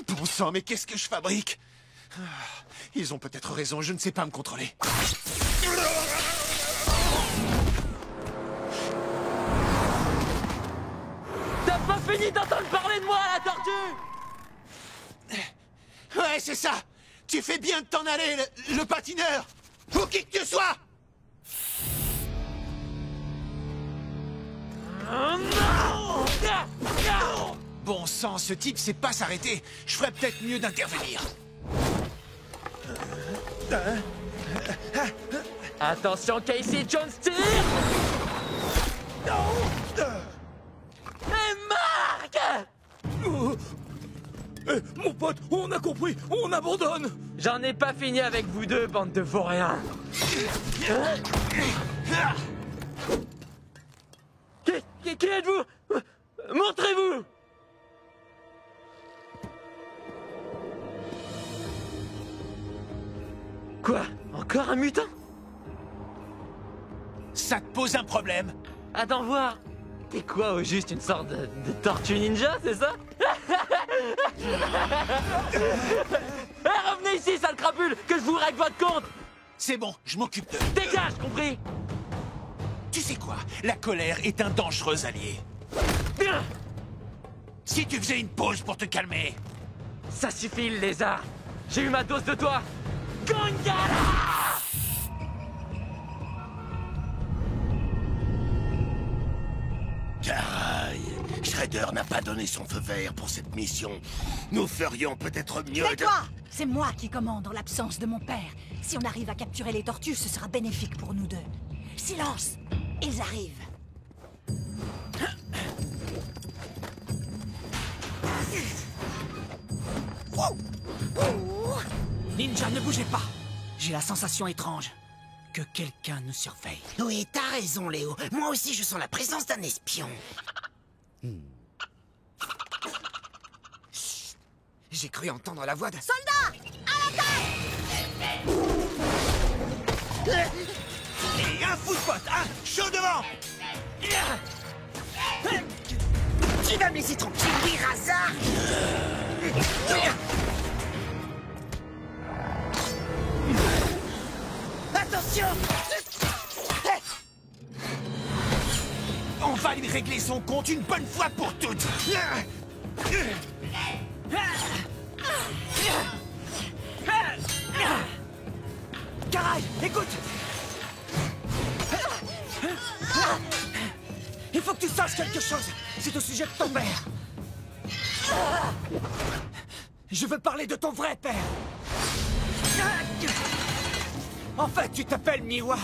Bon sang, mais qu'est-ce que je fabrique? Ils ont peut-être raison, je ne sais pas me contrôler. T'as pas fini d'entendre parler de moi, la tortue? Ouais, c'est ça. Tu fais bien de t'en aller, le patineur. Ou qui que tu sois. Bon sang, ce type sait pas s'arrêter. Je ferais peut-être mieux d'intervenir. Attention, Casey Jones tire. Et Marc! Mon pote, on a compris, on abandonne. J'en ai pas fini avec vous deux, bande de vauriens. Qui êtes-vous? Montrez-vous! Quoi? Encore un mutant? Ça te pose un problème? Attends voir. T'es quoi au juste, une sorte de tortue ninja, c'est ça? Revenez ici, sale crapule, que je vous règle votre compte. C'est bon, je m'occupe de... Dégage, compris? Tu sais quoi? La colère est un dangereux allié. Si tu faisais une pause pour te calmer... Ça suffit, le lézard. J'ai eu ma dose de toi. Gongala! Caray, Shredder n'a pas donné son feu vert pour cette mission. Nous ferions peut-être mieux de... Tais-toi! C'est moi qui commande en l'absence de mon père. Si on arrive à capturer les tortues, ce sera bénéfique pour nous deux. Silence! Ils arrivent. Ninja, ne bougez pas. J'ai la sensation étrange que quelqu'un nous surveille. Oui, t'as raison, Léo. Moi aussi, je sens la présence d'un espion. J'ai cru entendre la voix de... Soldats! À l'attaque! Et un footpot, un chaud devant. Tu vas me laisser tranquille, oui, Razar. Attention! attention! On va lui régler son compte une bonne fois pour toutes. Caray, écoute! Il faut que tu saches quelque chose. C'est au sujet de ton père. Je veux parler de ton vrai père. En fait, tu t'appelles Miwa.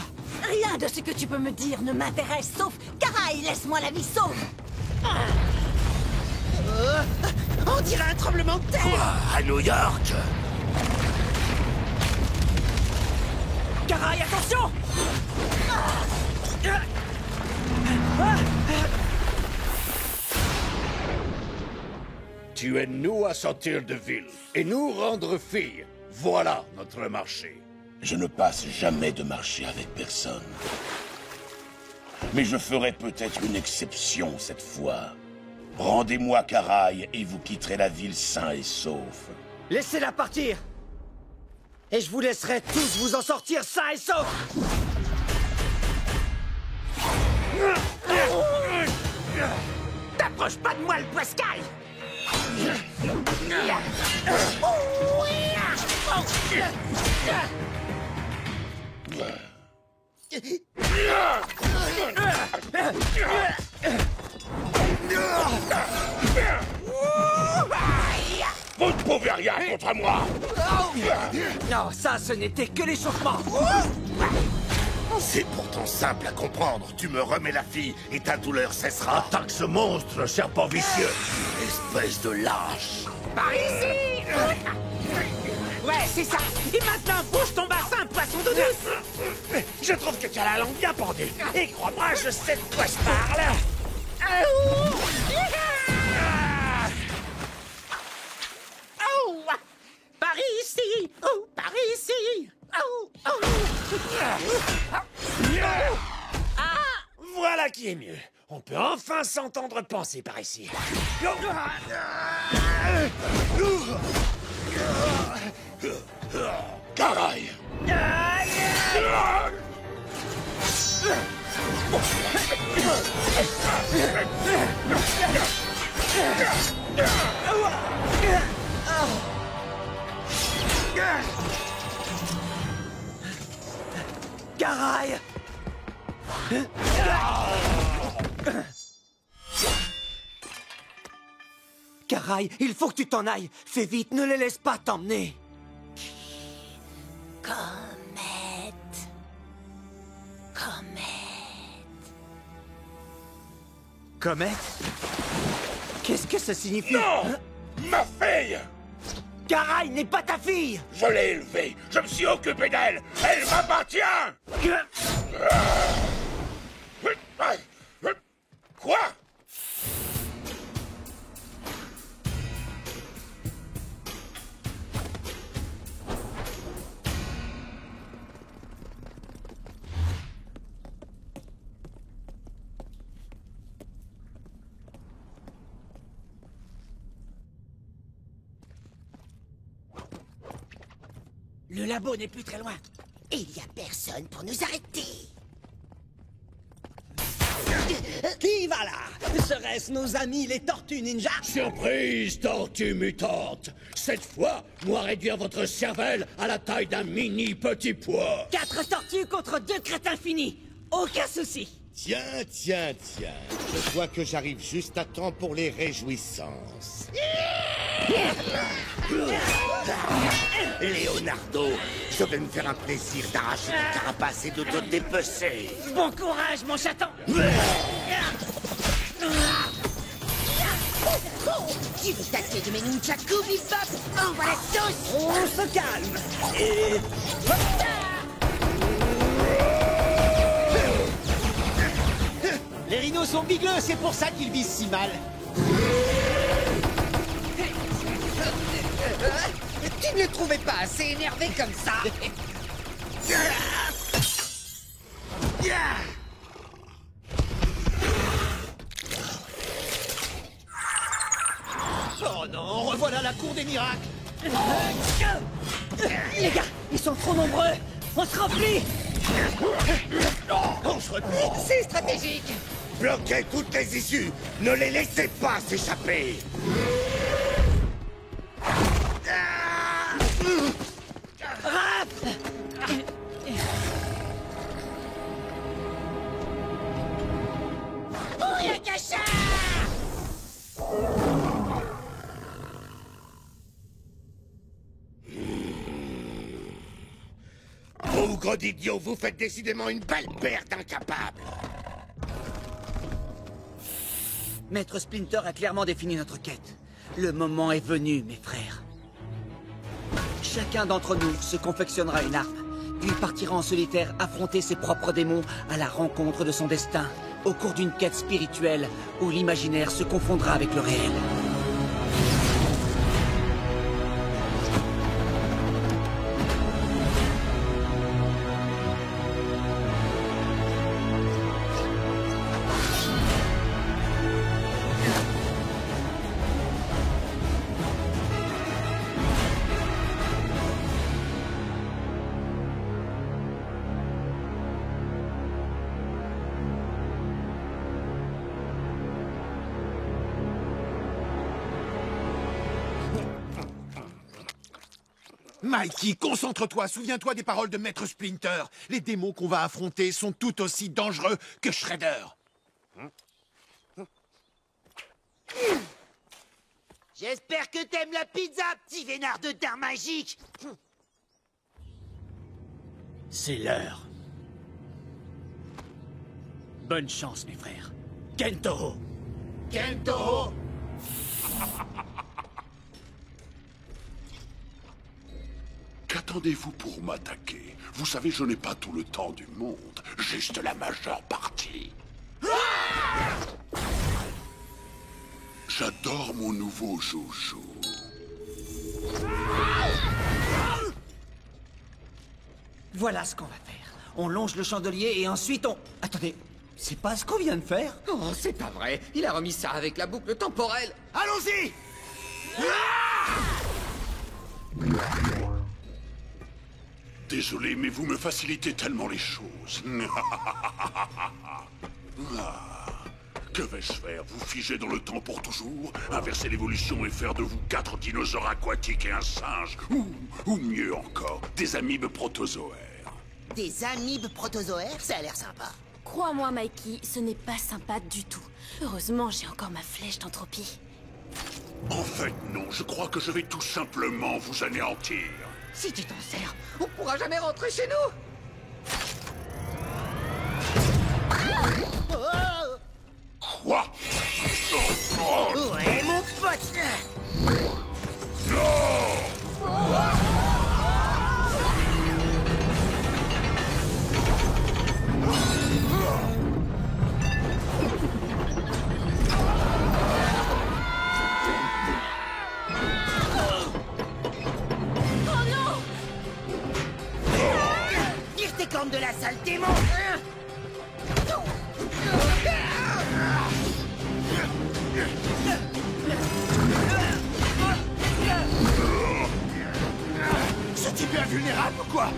Rien de ce que tu peux me dire ne m'intéresse, sauf... Caray, laisse-moi la vie sauve. On dirait un tremblement de terre. Quoi, à New York? Caray, attention! Tu es nous à sortir de ville et nous rendre filles. Voilà notre marché. Je ne passe jamais de marché avec personne. Mais je ferai peut-être une exception cette fois. Rendez-moi Caray et vous quitterez la ville sain et sauf. Laissez-la partir. Et je vous laisserai tous vous en sortir sains et saufs. T'approches pas de moi, le Pascal. Vous ne pouvez rien contre moi. Non, ça, ce n'était que l'échauffement. C'est pourtant simple à comprendre. Tu me remets la fille et ta douleur cessera. Attaque ce monstre, serpent vicieux. Espèce de lâche. Par ici! Ouais, c'est ça. Et maintenant, bouge ton bassin, poisson doudou. Je trouve que tu as la langue bien pendue. Et crois-moi, je sais de quoi je parle. Par ici! Oh, par ici! Oh, oh. Voilà qui est mieux. On peut enfin s'entendre penser par ici. Caray! Caray! Caray, il faut que tu t'en ailles. Fais vite, ne les laisse pas t'emmener. Comète. Comète? Qu'est-ce que ça signifie? Non! Ma fille! Caray n'est pas ta fille! Je l'ai élevée, je me suis occupé d'elle, elle m'appartient! Quoi? Le labo n'est plus très loin. Et il n'y a personne pour nous arrêter. Qui va là? Serait-ce nos amis les Tortues Ninja? Surprise, tortue mutante. Cette fois, moi réduire votre cervelle à la taille d'un mini petit pois. 4 tortues contre 2 crétins finis. Aucun souci. Tiens. Je vois que j'arrive juste à temps pour les réjouissances. Leonardo, je vais me faire un plaisir d'arracher ta carapace et de te dépecer. Bon courage, mon chaton. Tu veux tâter de mes nunchakus, Bebop? Envoie la sauce! On se calme. Et... Les rhinos sont bigleux, c'est pour ça qu'ils visent si mal. Tu ne le trouvais pas assez énervé comme ça? Oh non, revoilà la cour des miracles. Les gars, ils sont trop nombreux. On se replie. On se retrouve. C'est stratégique. Bloquez toutes les issues. Ne les laissez pas s'échapper. Raph! Bouillakacha! Bougre d'idiot, vous faites décidément une belle paire d'incapables. Maître Splinter a clairement défini notre quête. Le moment est venu, mes frères. Chacun d'entre nous se confectionnera une arme, puis partira en solitaire affronter ses propres démons à la rencontre de son destin, au cours d'une quête spirituelle où l'imaginaire se confondra avec le réel. Mikey, concentre-toi, souviens-toi des paroles de Maître Splinter. Les démons qu'on va affronter sont tout aussi dangereux que Shredder. J'espère que t'aimes la pizza, petit vénard de daim magique. C'est l'heure. Bonne chance, mes frères. Kento! Kento! Qu'attendez-vous pour m'attaquer? Vous savez, je n'ai pas tout le temps du monde, juste la majeure partie. J'adore mon nouveau joujou. Voilà ce qu'on va faire. On longe le chandelier et ensuite on... Attendez, c'est pas ce qu'on vient de faire? Oh, c'est pas vrai. Il a remis ça avec la boucle temporelle. Allons-y! Désolé, mais vous me facilitez tellement les choses. Que vais-je faire? Vous figer dans le temps pour toujours? Inverser l'évolution et faire de vous 4 dinosaures aquatiques et un singe? Ou mieux encore, des amibes protozoaires? Des amibes protozoaires, ça a l'air sympa. Crois-moi, Mikey, ce n'est pas sympa du tout. Heureusement, j'ai encore ma flèche d'entropie. En fait, non, je crois que je vais tout simplement vous anéantir. Si tu t'en sers, on pourra jamais rentrer chez nous. Quoi? Ouais, mon pote! Oh non! Tire tes cornes de la salle démon! Ce type est invulnérable ou quoi?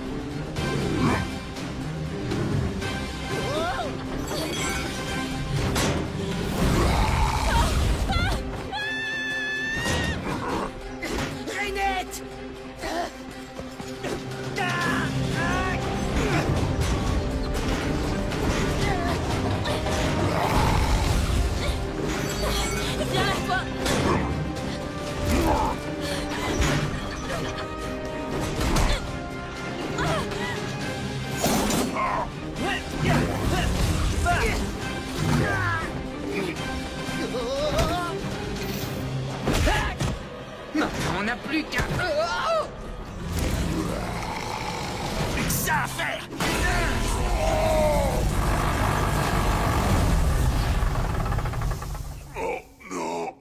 Rainette! Viens là, toi! Maintenant, on n'a plus qu'un... Oh! Ça à faire! Oh non!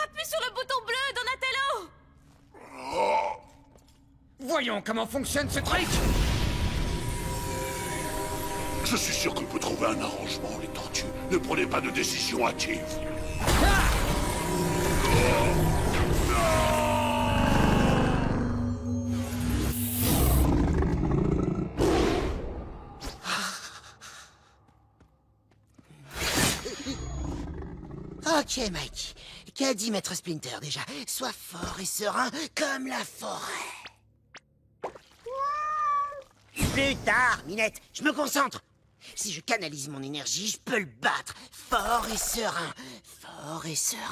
Appuie sur le bouton bleu, Donatello! Voyons comment fonctionne ce truc. Je suis sûr qu'on peut trouver un arrangement, les tortues. Ne prenez pas de décision hâtive. Ok, Mikey. Qu'a dit Maître Splinter déjà? Sois fort et serein comme la forêt. Plus tard, Minette, je me concentre. Si je canalise mon énergie, je peux le battre. Fort et serein. Fort et serein.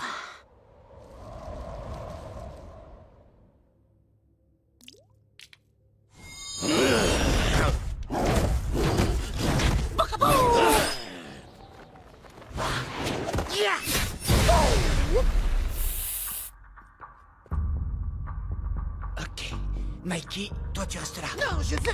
Ok. Mikey, toi tu restes là. Non, je veux...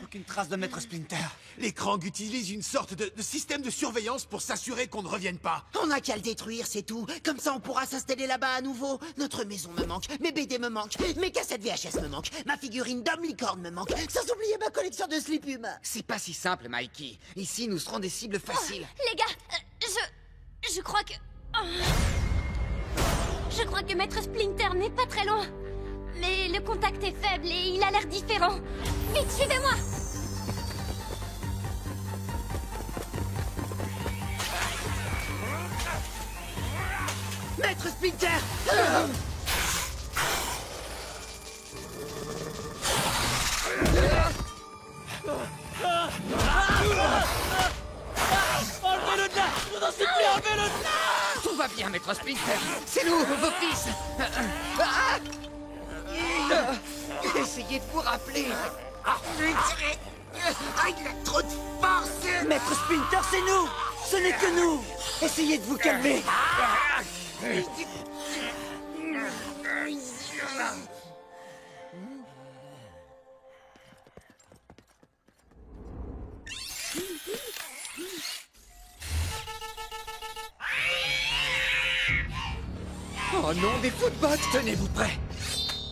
Aucune trace de Maître Splinter. Les Krang utilisent une sorte de système de surveillance pour s'assurer qu'on ne revienne pas. On n'a qu'à le détruire, c'est tout. Comme ça, on pourra s'installer là-bas à nouveau. Notre maison me manque, mes BD me manquent, mes cassettes VHS me manquent, ma figurine d'homme licorne me manque, sans oublier ma collection de slip humains. C'est pas si simple, Mikey. Ici, nous serons des cibles faciles. Les gars, je crois que... Je crois que Maître Splinter n'est pas très loin. Mais le contact est faible et il a l'air différent. Vite, suivez-moi! Maître Splinter! Enlevez-le de là! Je vous en supplie, enlevez-le de là! Tout va bien, Maître Splinter. C'est nous, vos fils. Essayez de vous rappeler. Il a trop de force! Maître Splinter, c'est nous! Ce n'est que nous! Essayez de vous calmer! Oh non, des footbots! Tenez-vous prêts!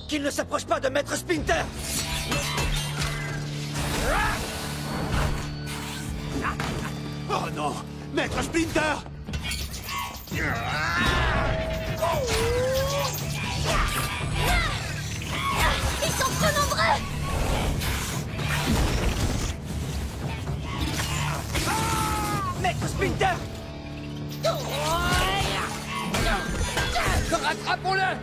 Qu'il ne s'approche pas de Maître Splinter! Oh non! Maître Splinter! Ils sont trop nombreux! Maître Splinter! Rattrapons-le!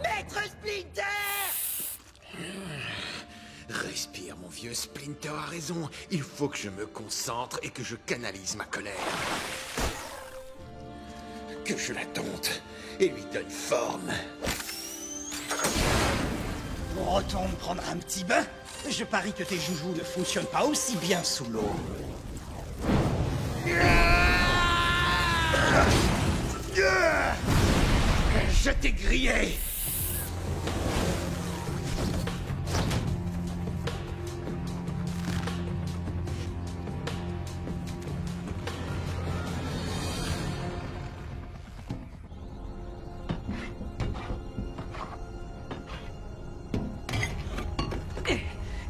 Maître Splinter! Respire, mon vieux. Splinter a raison. Il faut que je me concentre et que je canalise ma colère. Que je la dompte et lui donne forme. On retourne prendre un petit bain? Je parie que tes joujoux ne fonctionnent pas aussi bien sous l'eau. Je t'ai grillé!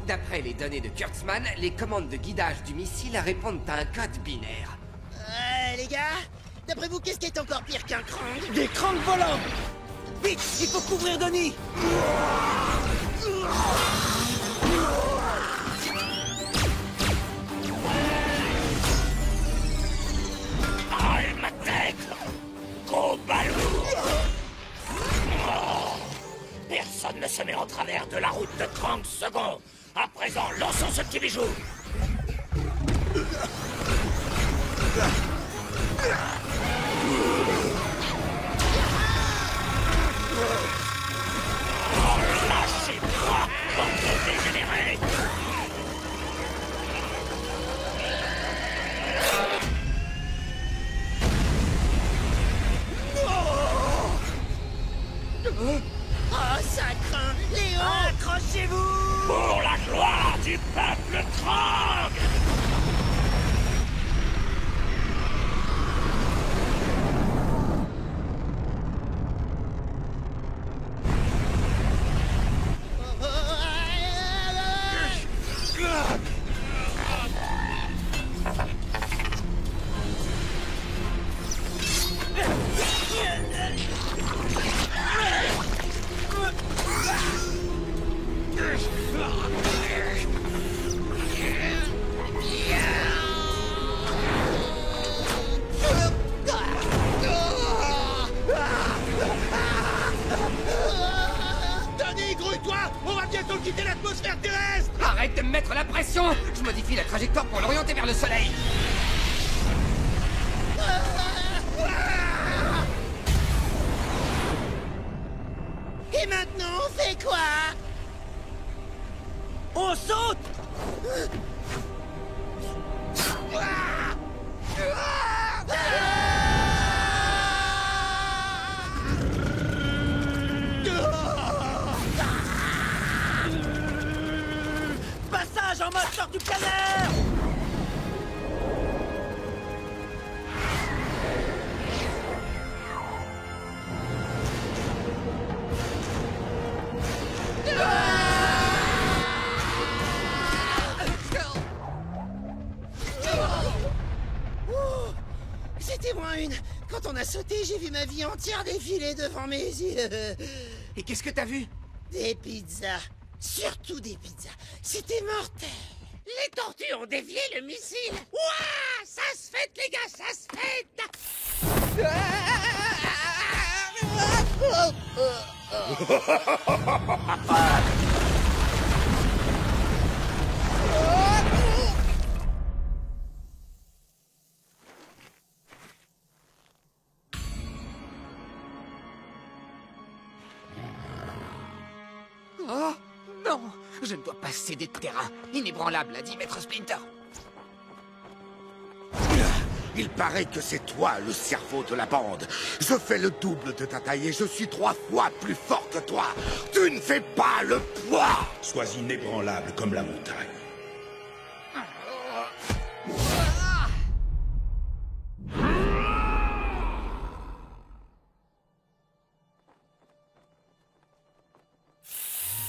D'après les données de Kurtzman, les commandes de guidage du missile répondent à un code binaire. Les gars, d'après vous, qu'est-ce qui est encore pire qu'un Krang? Des Krang volants! Vite, il faut couvrir Denis! Ah, ma tête! Gros ballon! ne se met en travers de la route de 30 secondes. À présent, lançons ce petit bijou. Lâchez-moi, bande de dégénérés. Oh, ça craint! Léon! Accrochez-vous! Pour la gloire du peuple Krang! Tony, grouille-toi! On va bientôt quitter l'atmosphère terrestre! Arrête de me mettre la pression! Je modifie la trajectoire pour l'orienter vers le soleil. Et maintenant, on fait quoi? On saute! Passage en mode short du planeur! C'était moins une. Quand on a sauté, j'ai vu ma vie entière défiler devant mes yeux. Et qu'est-ce que t'as vu? Des pizzas. Surtout des pizzas. C'était mortel. Les tortues ont dévié le missile. Ouah! Ça se fête, les gars, ça se fête! Oh non, je ne dois pas céder de terrain. Inébranlable, a dit Maître Splinter. Il paraît que c'est toi le cerveau de la bande. Je fais le double de ta taille et je suis 3 fois plus fort que toi. Tu ne fais pas le poids. Sois inébranlable comme la montagne.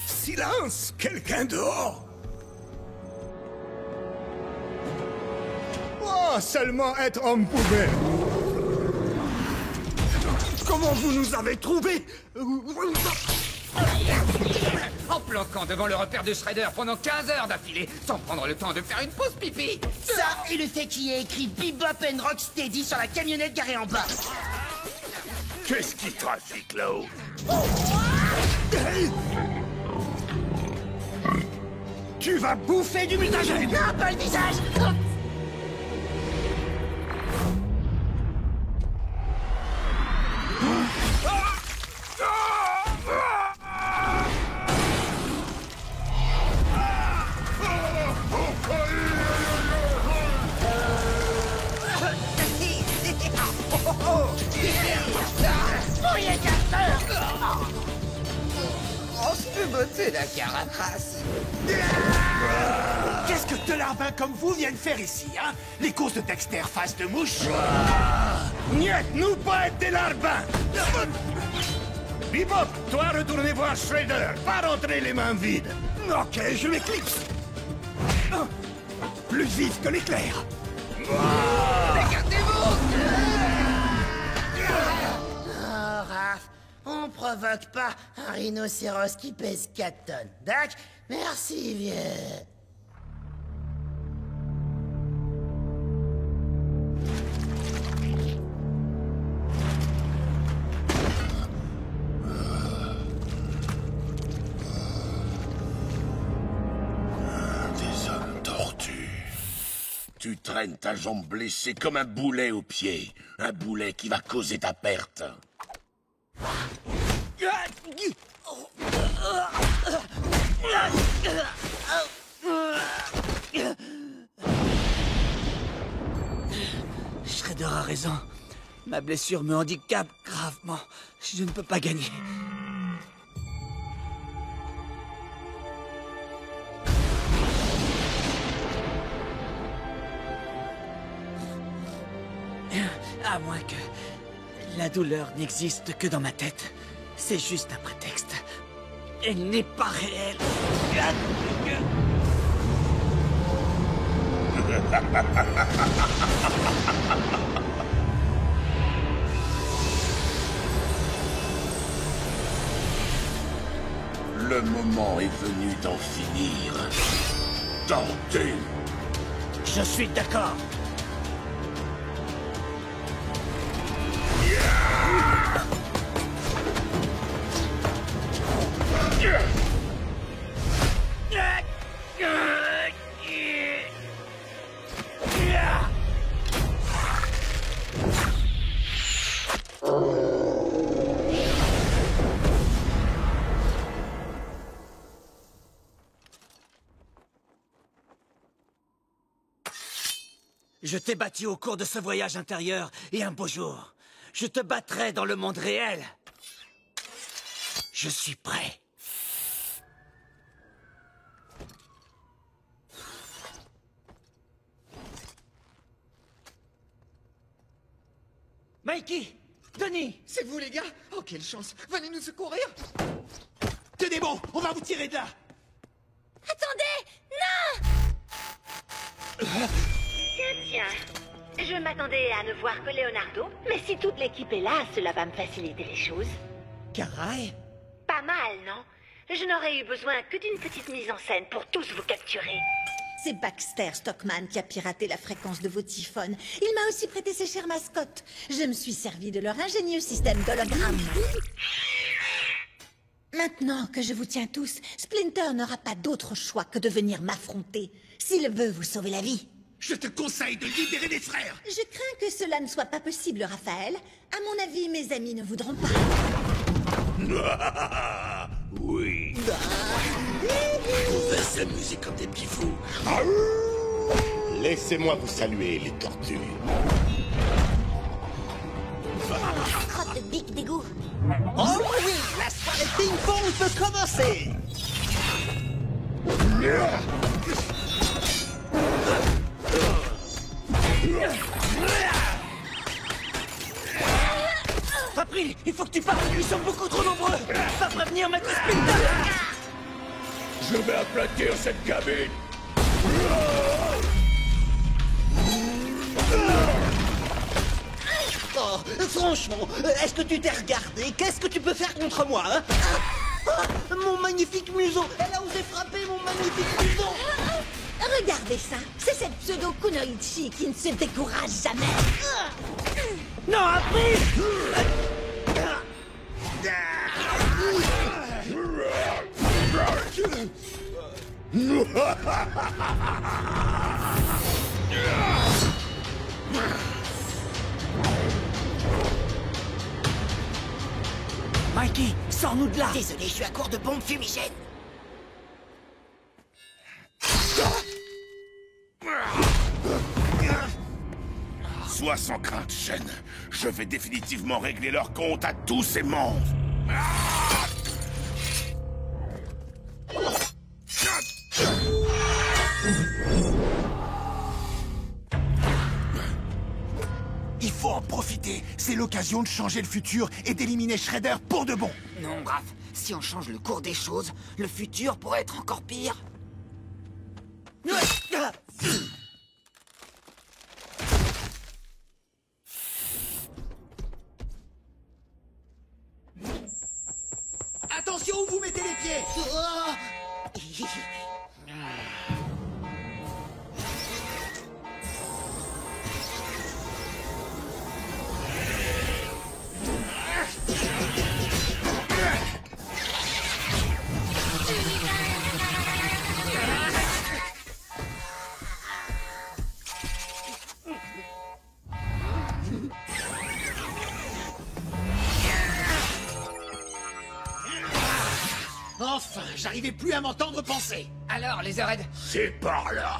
Silence! Quelqu'un dehors! Oh, seulement être homme poubelle! Comment vous nous avez trouvés? En planquant devant le repère de Shredder pendant 15 heures d'affilée, sans prendre le temps de faire une pause pipi. Ça et le fait qu'il y ait écrit Bebop and Rocksteady sur la camionnette garée en bas. Qu'est-ce qui trafique là-haut? Tu vas bouffer du mutagène! Non, pas le visage! On se peut botter la carapace. Qu'est-ce que deux larbins comme vous viennent faire ici, hein? Les courses de Dexter face de mouche? Niet, nous pas être des larbins! Bebop, toi retournez voir Shredder, pas rentrer les mains vides. Ok, je m'éclipse. Plus vif que l'éclair. Regardez-vous! Oh, Raph, on provoque pas un rhinocéros qui pèse 4 tonnes. Dac, merci, vieux. traînes ta jambe blessée comme un boulet au pied. Un boulet qui va causer ta perte. Shredder a raison. Ma blessure me handicape gravement. Je ne peux pas gagner. À moins que la douleur n'existe que dans ma tête. C'est juste un prétexte. Elle n'est pas réelle. Le moment est venu d'en finir. Tentez. Je suis d'accord. Je t'ai battu au cours de ce voyage intérieur, et un beau jour, je te battrai dans le monde réel. Je suis prêt. Mikey! Denis! C'est vous, les gars? Oh, quelle chance! Venez nous secourir! Tenez bon, on va vous tirer de là! Attendez! Non! Tiens. Je m'attendais à ne voir que Leonardo, mais si toute l'équipe est là, cela va me faciliter les choses. Karai? Pas mal, non? Je n'aurais eu besoin que d'une petite mise en scène pour tous vous capturer. C'est Baxter Stockman qui a piraté la fréquence de vos typhones. Il m'a aussi prêté ses chères mascottes. Je me suis servi de leur ingénieux système d'hologramme. Maintenant que je vous tiens tous, Splinter n'aura pas d'autre choix que de venir m'affronter, s'il veut vous sauver la vie. Je te conseille de libérer les frères! Je crains que cela ne soit pas possible, Raphaël. À mon avis, mes amis ne voudront pas. Oui. On va s'amuser comme des petits fous. Laissez-moi vous saluer, les tortues. Crotte de bique d'égout. Oh oui, la soirée ping-pong peut commencer. April, il faut que tu partes. Ils sont beaucoup trop nombreux. Va prévenir Maître Splinter. Je vais aplatir cette cabine. Oh, franchement, est-ce que tu t'es regardé? Qu'est-ce que tu peux faire contre moi, hein? Mon magnifique museau! Elle a osé frapper mon magnifique museau! Regardez ça. C'est cette pseudo-kunoichi qui ne se décourage jamais. Non, April! Mikey, sors-nous de là! Désolé, je suis à court de bombes fumigènes. Sois sans crainte, Shen. Je vais définitivement régler leur compte à tous ces membres. Il faut en profiter. C'est l'occasion de changer le futur et d'éliminer Shredder pour de bon. Non, Raph, si on change le cours des choses, le futur pourrait être encore pire. Attention où vous mettez les pieds! Enfin, j'arrivais plus à m'entendre penser. Alors, les Laserhead? C'est par là.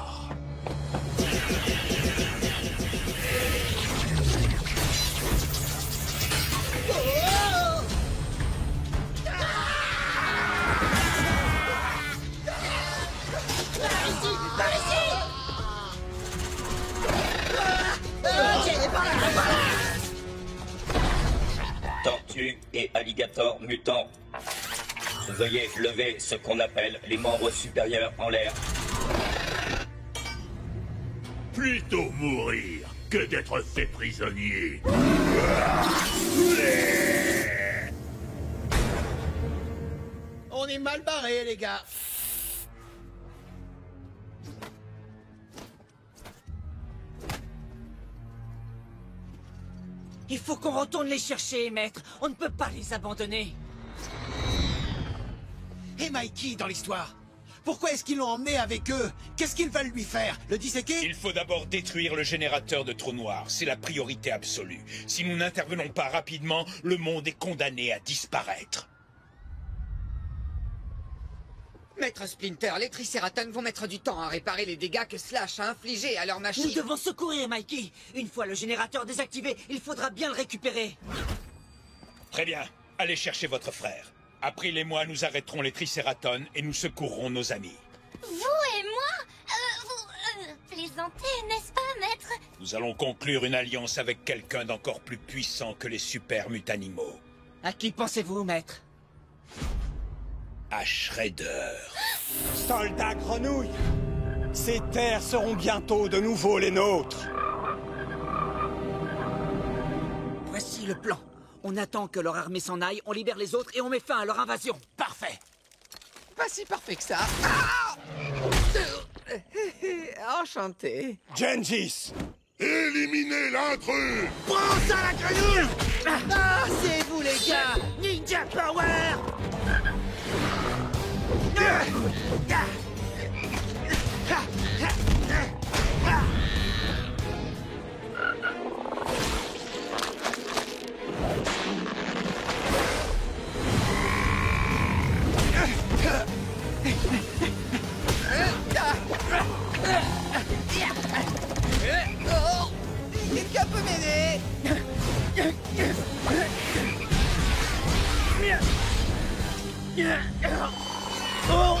Tortue et alligator mutants. Veuillez lever ce qu'on appelle les membres supérieurs en l'air. Plutôt mourir que d'être fait prisonnier. On est mal barrés, les gars. Il faut qu'on retourne les chercher, maître. On ne peut pas les abandonner. Et Mikey dans l'histoire? Pourquoi est-ce qu'ils l'ont emmené avec eux? Qu'est-ce qu'ils veulent lui faire? Le disséquer? Il faut d'abord détruire le générateur de trous noirs. C'est la priorité absolue. Si nous n'intervenons pas rapidement, le monde est condamné à disparaître. Maître Splinter, les Tricératones vont mettre du temps à réparer les dégâts que Slash a infligés à leur machine. Nous devons secourir Mikey. Une fois le générateur désactivé, il faudra bien le récupérer. Très bien. Allez chercher votre frère. April et moi, nous arrêterons les Tricératones et nous secourrons nos amis. Vous et moi vous plaisantez, n'est-ce pas, maître? Nous allons conclure une alliance avec quelqu'un d'encore plus puissant que les super mutanimaux. À qui pensez-vous, maître? À Shredder. Soldats grenouilles, ces terres seront bientôt de nouveau les nôtres. Voici le plan. On attend que leur armée s'en aille, on libère les autres et on met fin à leur invasion. Parfait. Pas si parfait que ça. Enchanté. Gengis, éliminez l'intrus. Prends ça, la grenouille! Ah, c'est vous, les gars! Ninja Power! Quelqu'un peut m'aider? Oh!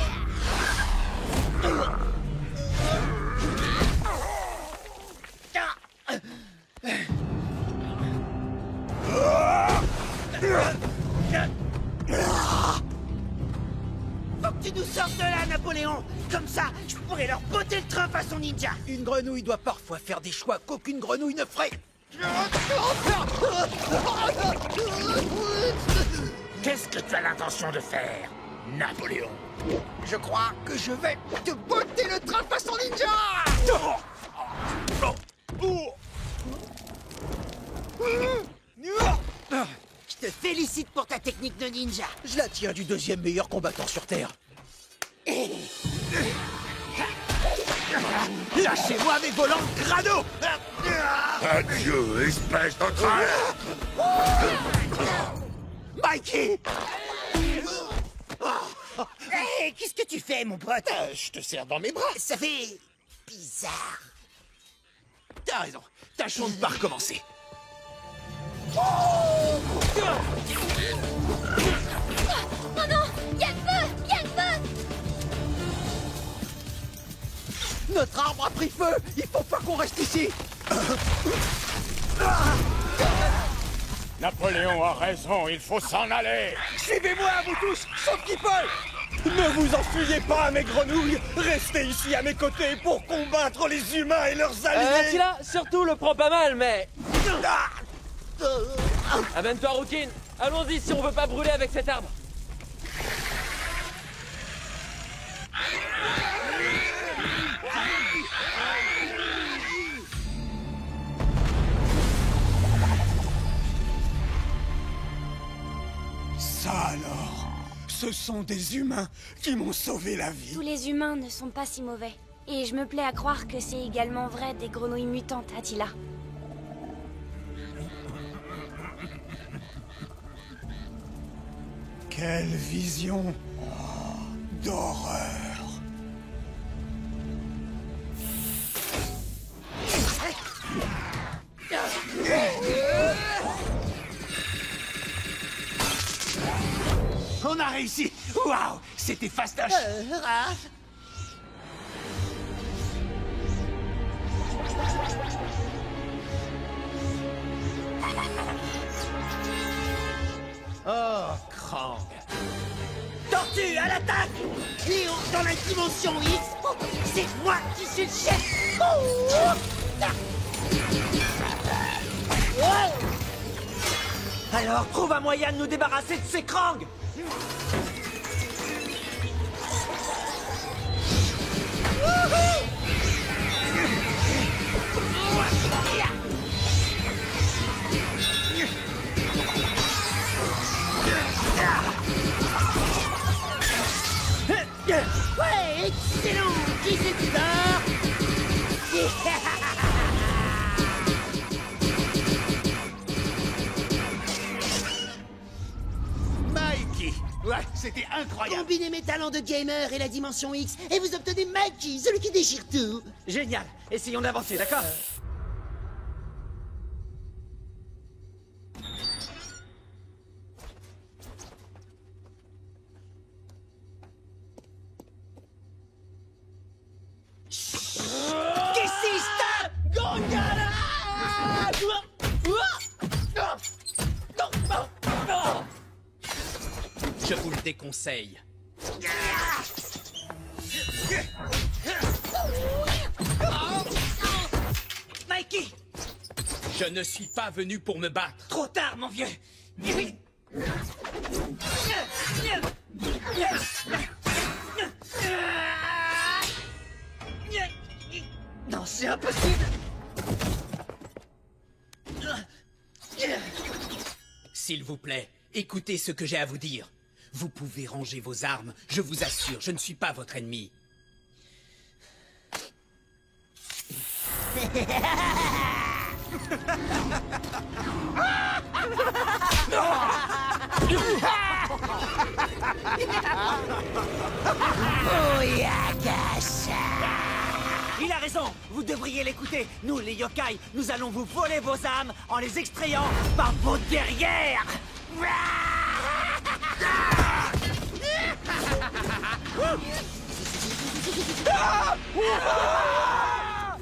Faut que tu nous sortes de là, Napoléon! Comme ça, je pourrais leur botter le train façon ninja! Une grenouille doit parfois faire des choix qu'aucune grenouille ne ferait. Qu'est-ce que tu as l'intention de faire, Napoléon? Je crois que je vais te botter le train façon ninja! Je te félicite pour ta technique de ninja. Je la tiens du deuxième meilleur combattant sur Terre. Lâchez-moi mes volants de crâneau! Adieu, espèce de traître. Mikey! Hé, qu'est-ce que tu fais, mon pote? Je te serre dans mes bras. Ça fait... bizarre. T'as raison. Tâchons de pas recommencer. Oh non! Y'a le feu! Y'a le feu! Notre arbre a pris feu. Il faut pas qu'on reste ici. Napoléon a raison, il faut s'en aller. Suivez-moi, vous tous, sauf qui peut. Ne vous enfuyez pas, mes grenouilles. Restez ici à mes côtés pour combattre les humains et leurs alliés. Attila, surtout le prends pas mal, mais... Amène-toi, Rookin. Allons-y si on veut pas brûler avec cet arbre. Ça alors, ce sont des humains qui m'ont sauvé la vie. Tous les humains ne sont pas si mauvais. Et je me plais à croire que c'est également vrai des grenouilles mutantes, Attila. Quelle vision! d'horreur. On a réussi! Waouh! C'était fastoche! Raph. Oh, Krang! Tortue, à l'attaque! Léon, dans la dimension X, c'est moi qui suis le chef! Alors, trouve un moyen de nous débarrasser de ces Krang! Ouais, excellent! Qui c'est qui dort? Mikey! Ouais, c'était incroyable! Combinez mes talents de gamer et la dimension X, et vous obtenez Mikey, celui qui déchire tout! Génial! Essayons d'avancer, d'accord? Ici, stop! Gongara! Je vous le déconseille. Mikey! Je ne suis pas venu pour me battre. Trop tard, mon vieux! Non, c'est impossible! S'il vous plaît, écoutez ce que j'ai à vous dire. Vous pouvez ranger vos armes, je vous assure, je ne suis pas votre ennemi. Il a raison! Vous devriez l'écouter! Nous, les yokai, nous allons vous voler vos âmes en les extrayant par vos derrière!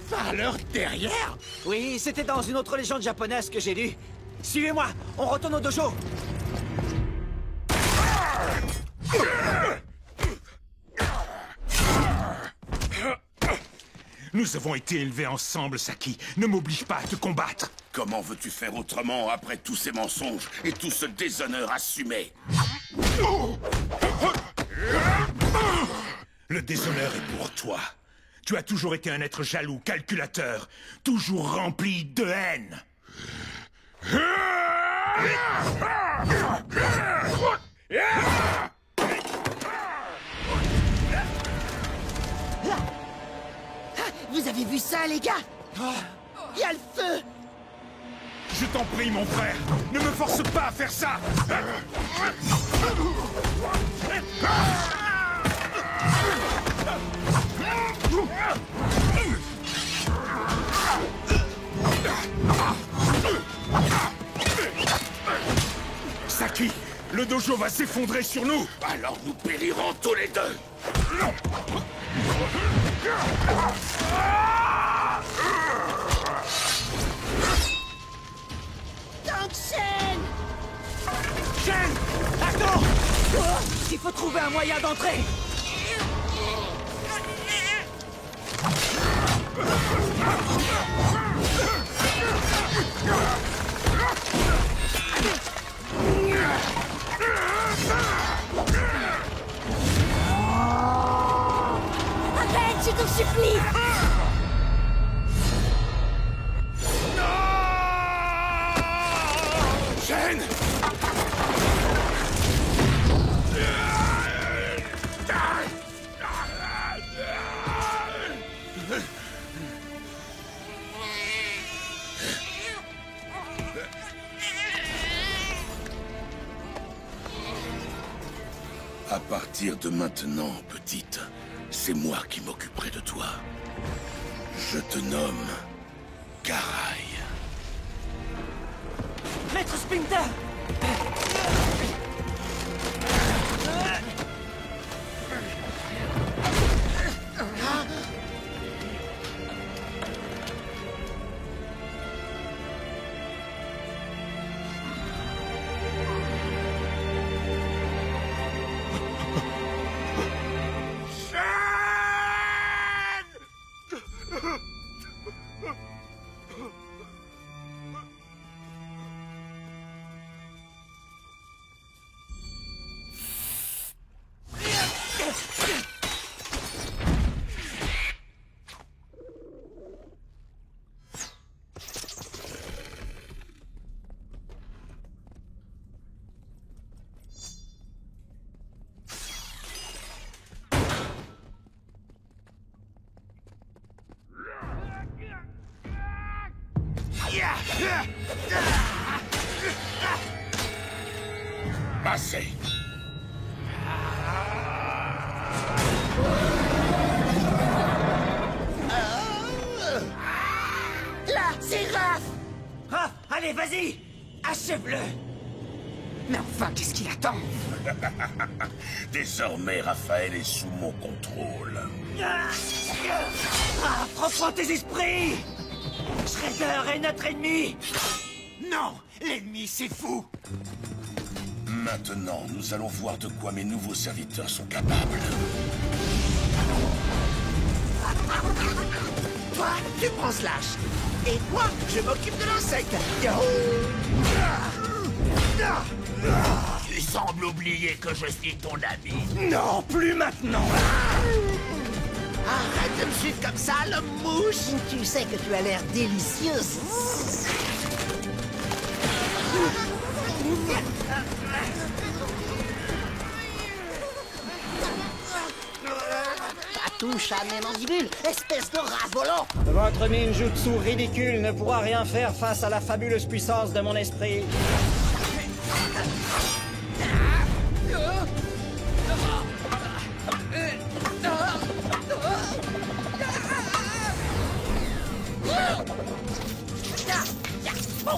Par leur derrière? Oui, c'était dans une autre légende japonaise que j'ai lue. Suivez-moi, on retourne au dojo! Nous avons été élevés ensemble, Saki. Ne m'oblige pas à te combattre. Comment veux-tu faire autrement après tous ces mensonges et tout ce déshonneur assumé? Le déshonneur est pour toi. Tu as toujours été un être jaloux, calculateur, toujours rempli de haine. Vous avez vu ça, les gars? Il y a le feu! Je t'en prie, mon frère, ne me force pas à faire ça. Saki, le dojo va s'effondrer sur nous. Alors nous périrons tous les deux. Donc, Shen! Shen! Attends! Il faut trouver un moyen d'entrer! Arrête, je t'en supplie! Shen! À partir de maintenant, petite, c'est moi qui m'occuperai de toi. Je te nomme Garai. Maître Splinter! Assez. Là, c'est Raph! Raph, allez, vas-y! Achève-le! Mais enfin, qu'est-ce qu'il attend? Désormais, Raphaël est sous mon contrôle. Ah, reprends tes esprits! Shredder est notre ennemi! Non! L'ennemi, c'est fou! Maintenant, nous allons voir de quoi mes nouveaux serviteurs sont capables. Toi, tu prends Slash. Et moi, je m'occupe de l'insecte. Tu sembles oublier que je suis ton ami. Non, plus maintenant. Arrête de me suivre comme ça, l'homme mouche. Tu sais que tu as l'air délicieuse. Touche à mes mandibules, espèce de rat volant! Votre ninjutsu ridicule ne pourra rien faire face à la fabuleuse puissance de mon esprit. Oh,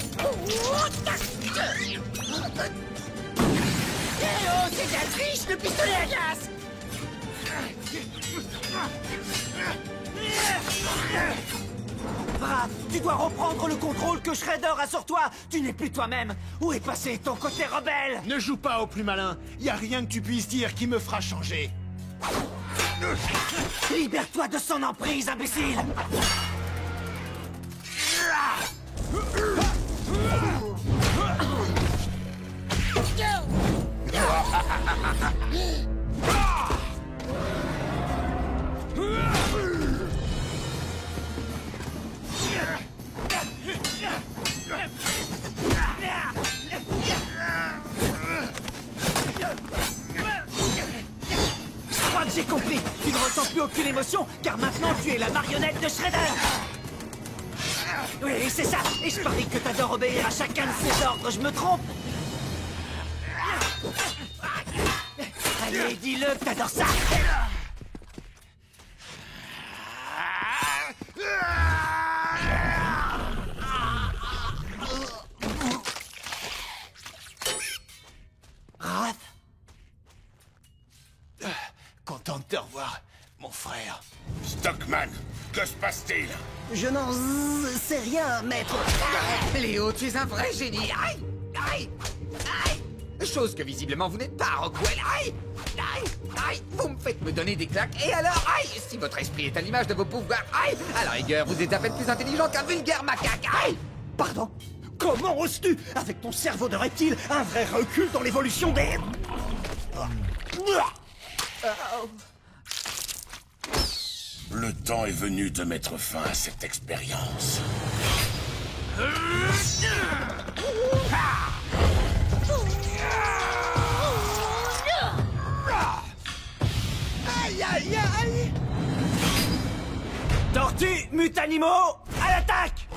c'est de la triche, le pistolet à glace! Raph, tu dois reprendre le contrôle que Shredder a sur toi. Tu n'es plus toi-même. Où est passé ton côté rebelle? Ne joue pas au plus malin. Y a rien que tu puisses dire qui me fera changer. Libère-toi de son emprise, imbécile! Je crois que j'ai compris. Tu ne ressens plus aucune émotion, car maintenant tu es la marionnette de Shredder. Oui, c'est ça. Et je parie que t'adores obéir à chacun de ses ordres. Je me trompe? Allez, dis-le que t'adores ça. Raph? Content de te revoir, mon frère. Stockman, que se passe-t-il? Je n'en sais rien, maître. Léo, tu es un vrai génie. Aïe! Aïe! Aïe! Chose que visiblement vous n'êtes pas, Rockwell. Aïe! Aïe! Aïe! Vous me faites me donner des claques. Et alors, aïe! Si votre esprit est à l'image de vos pouvoirs, aïe! Alors, Edgar, vous êtes à peine plus intelligent qu'un vulgaire macaque. Aïe! Pardon? Comment oses-tu, avec ton cerveau de reptile, un vrai recul dans l'évolution des... Le temps est venu de mettre fin à cette expérience. Aïe, aïe, aïe! Tortue, Mutanimo, à l'attaque!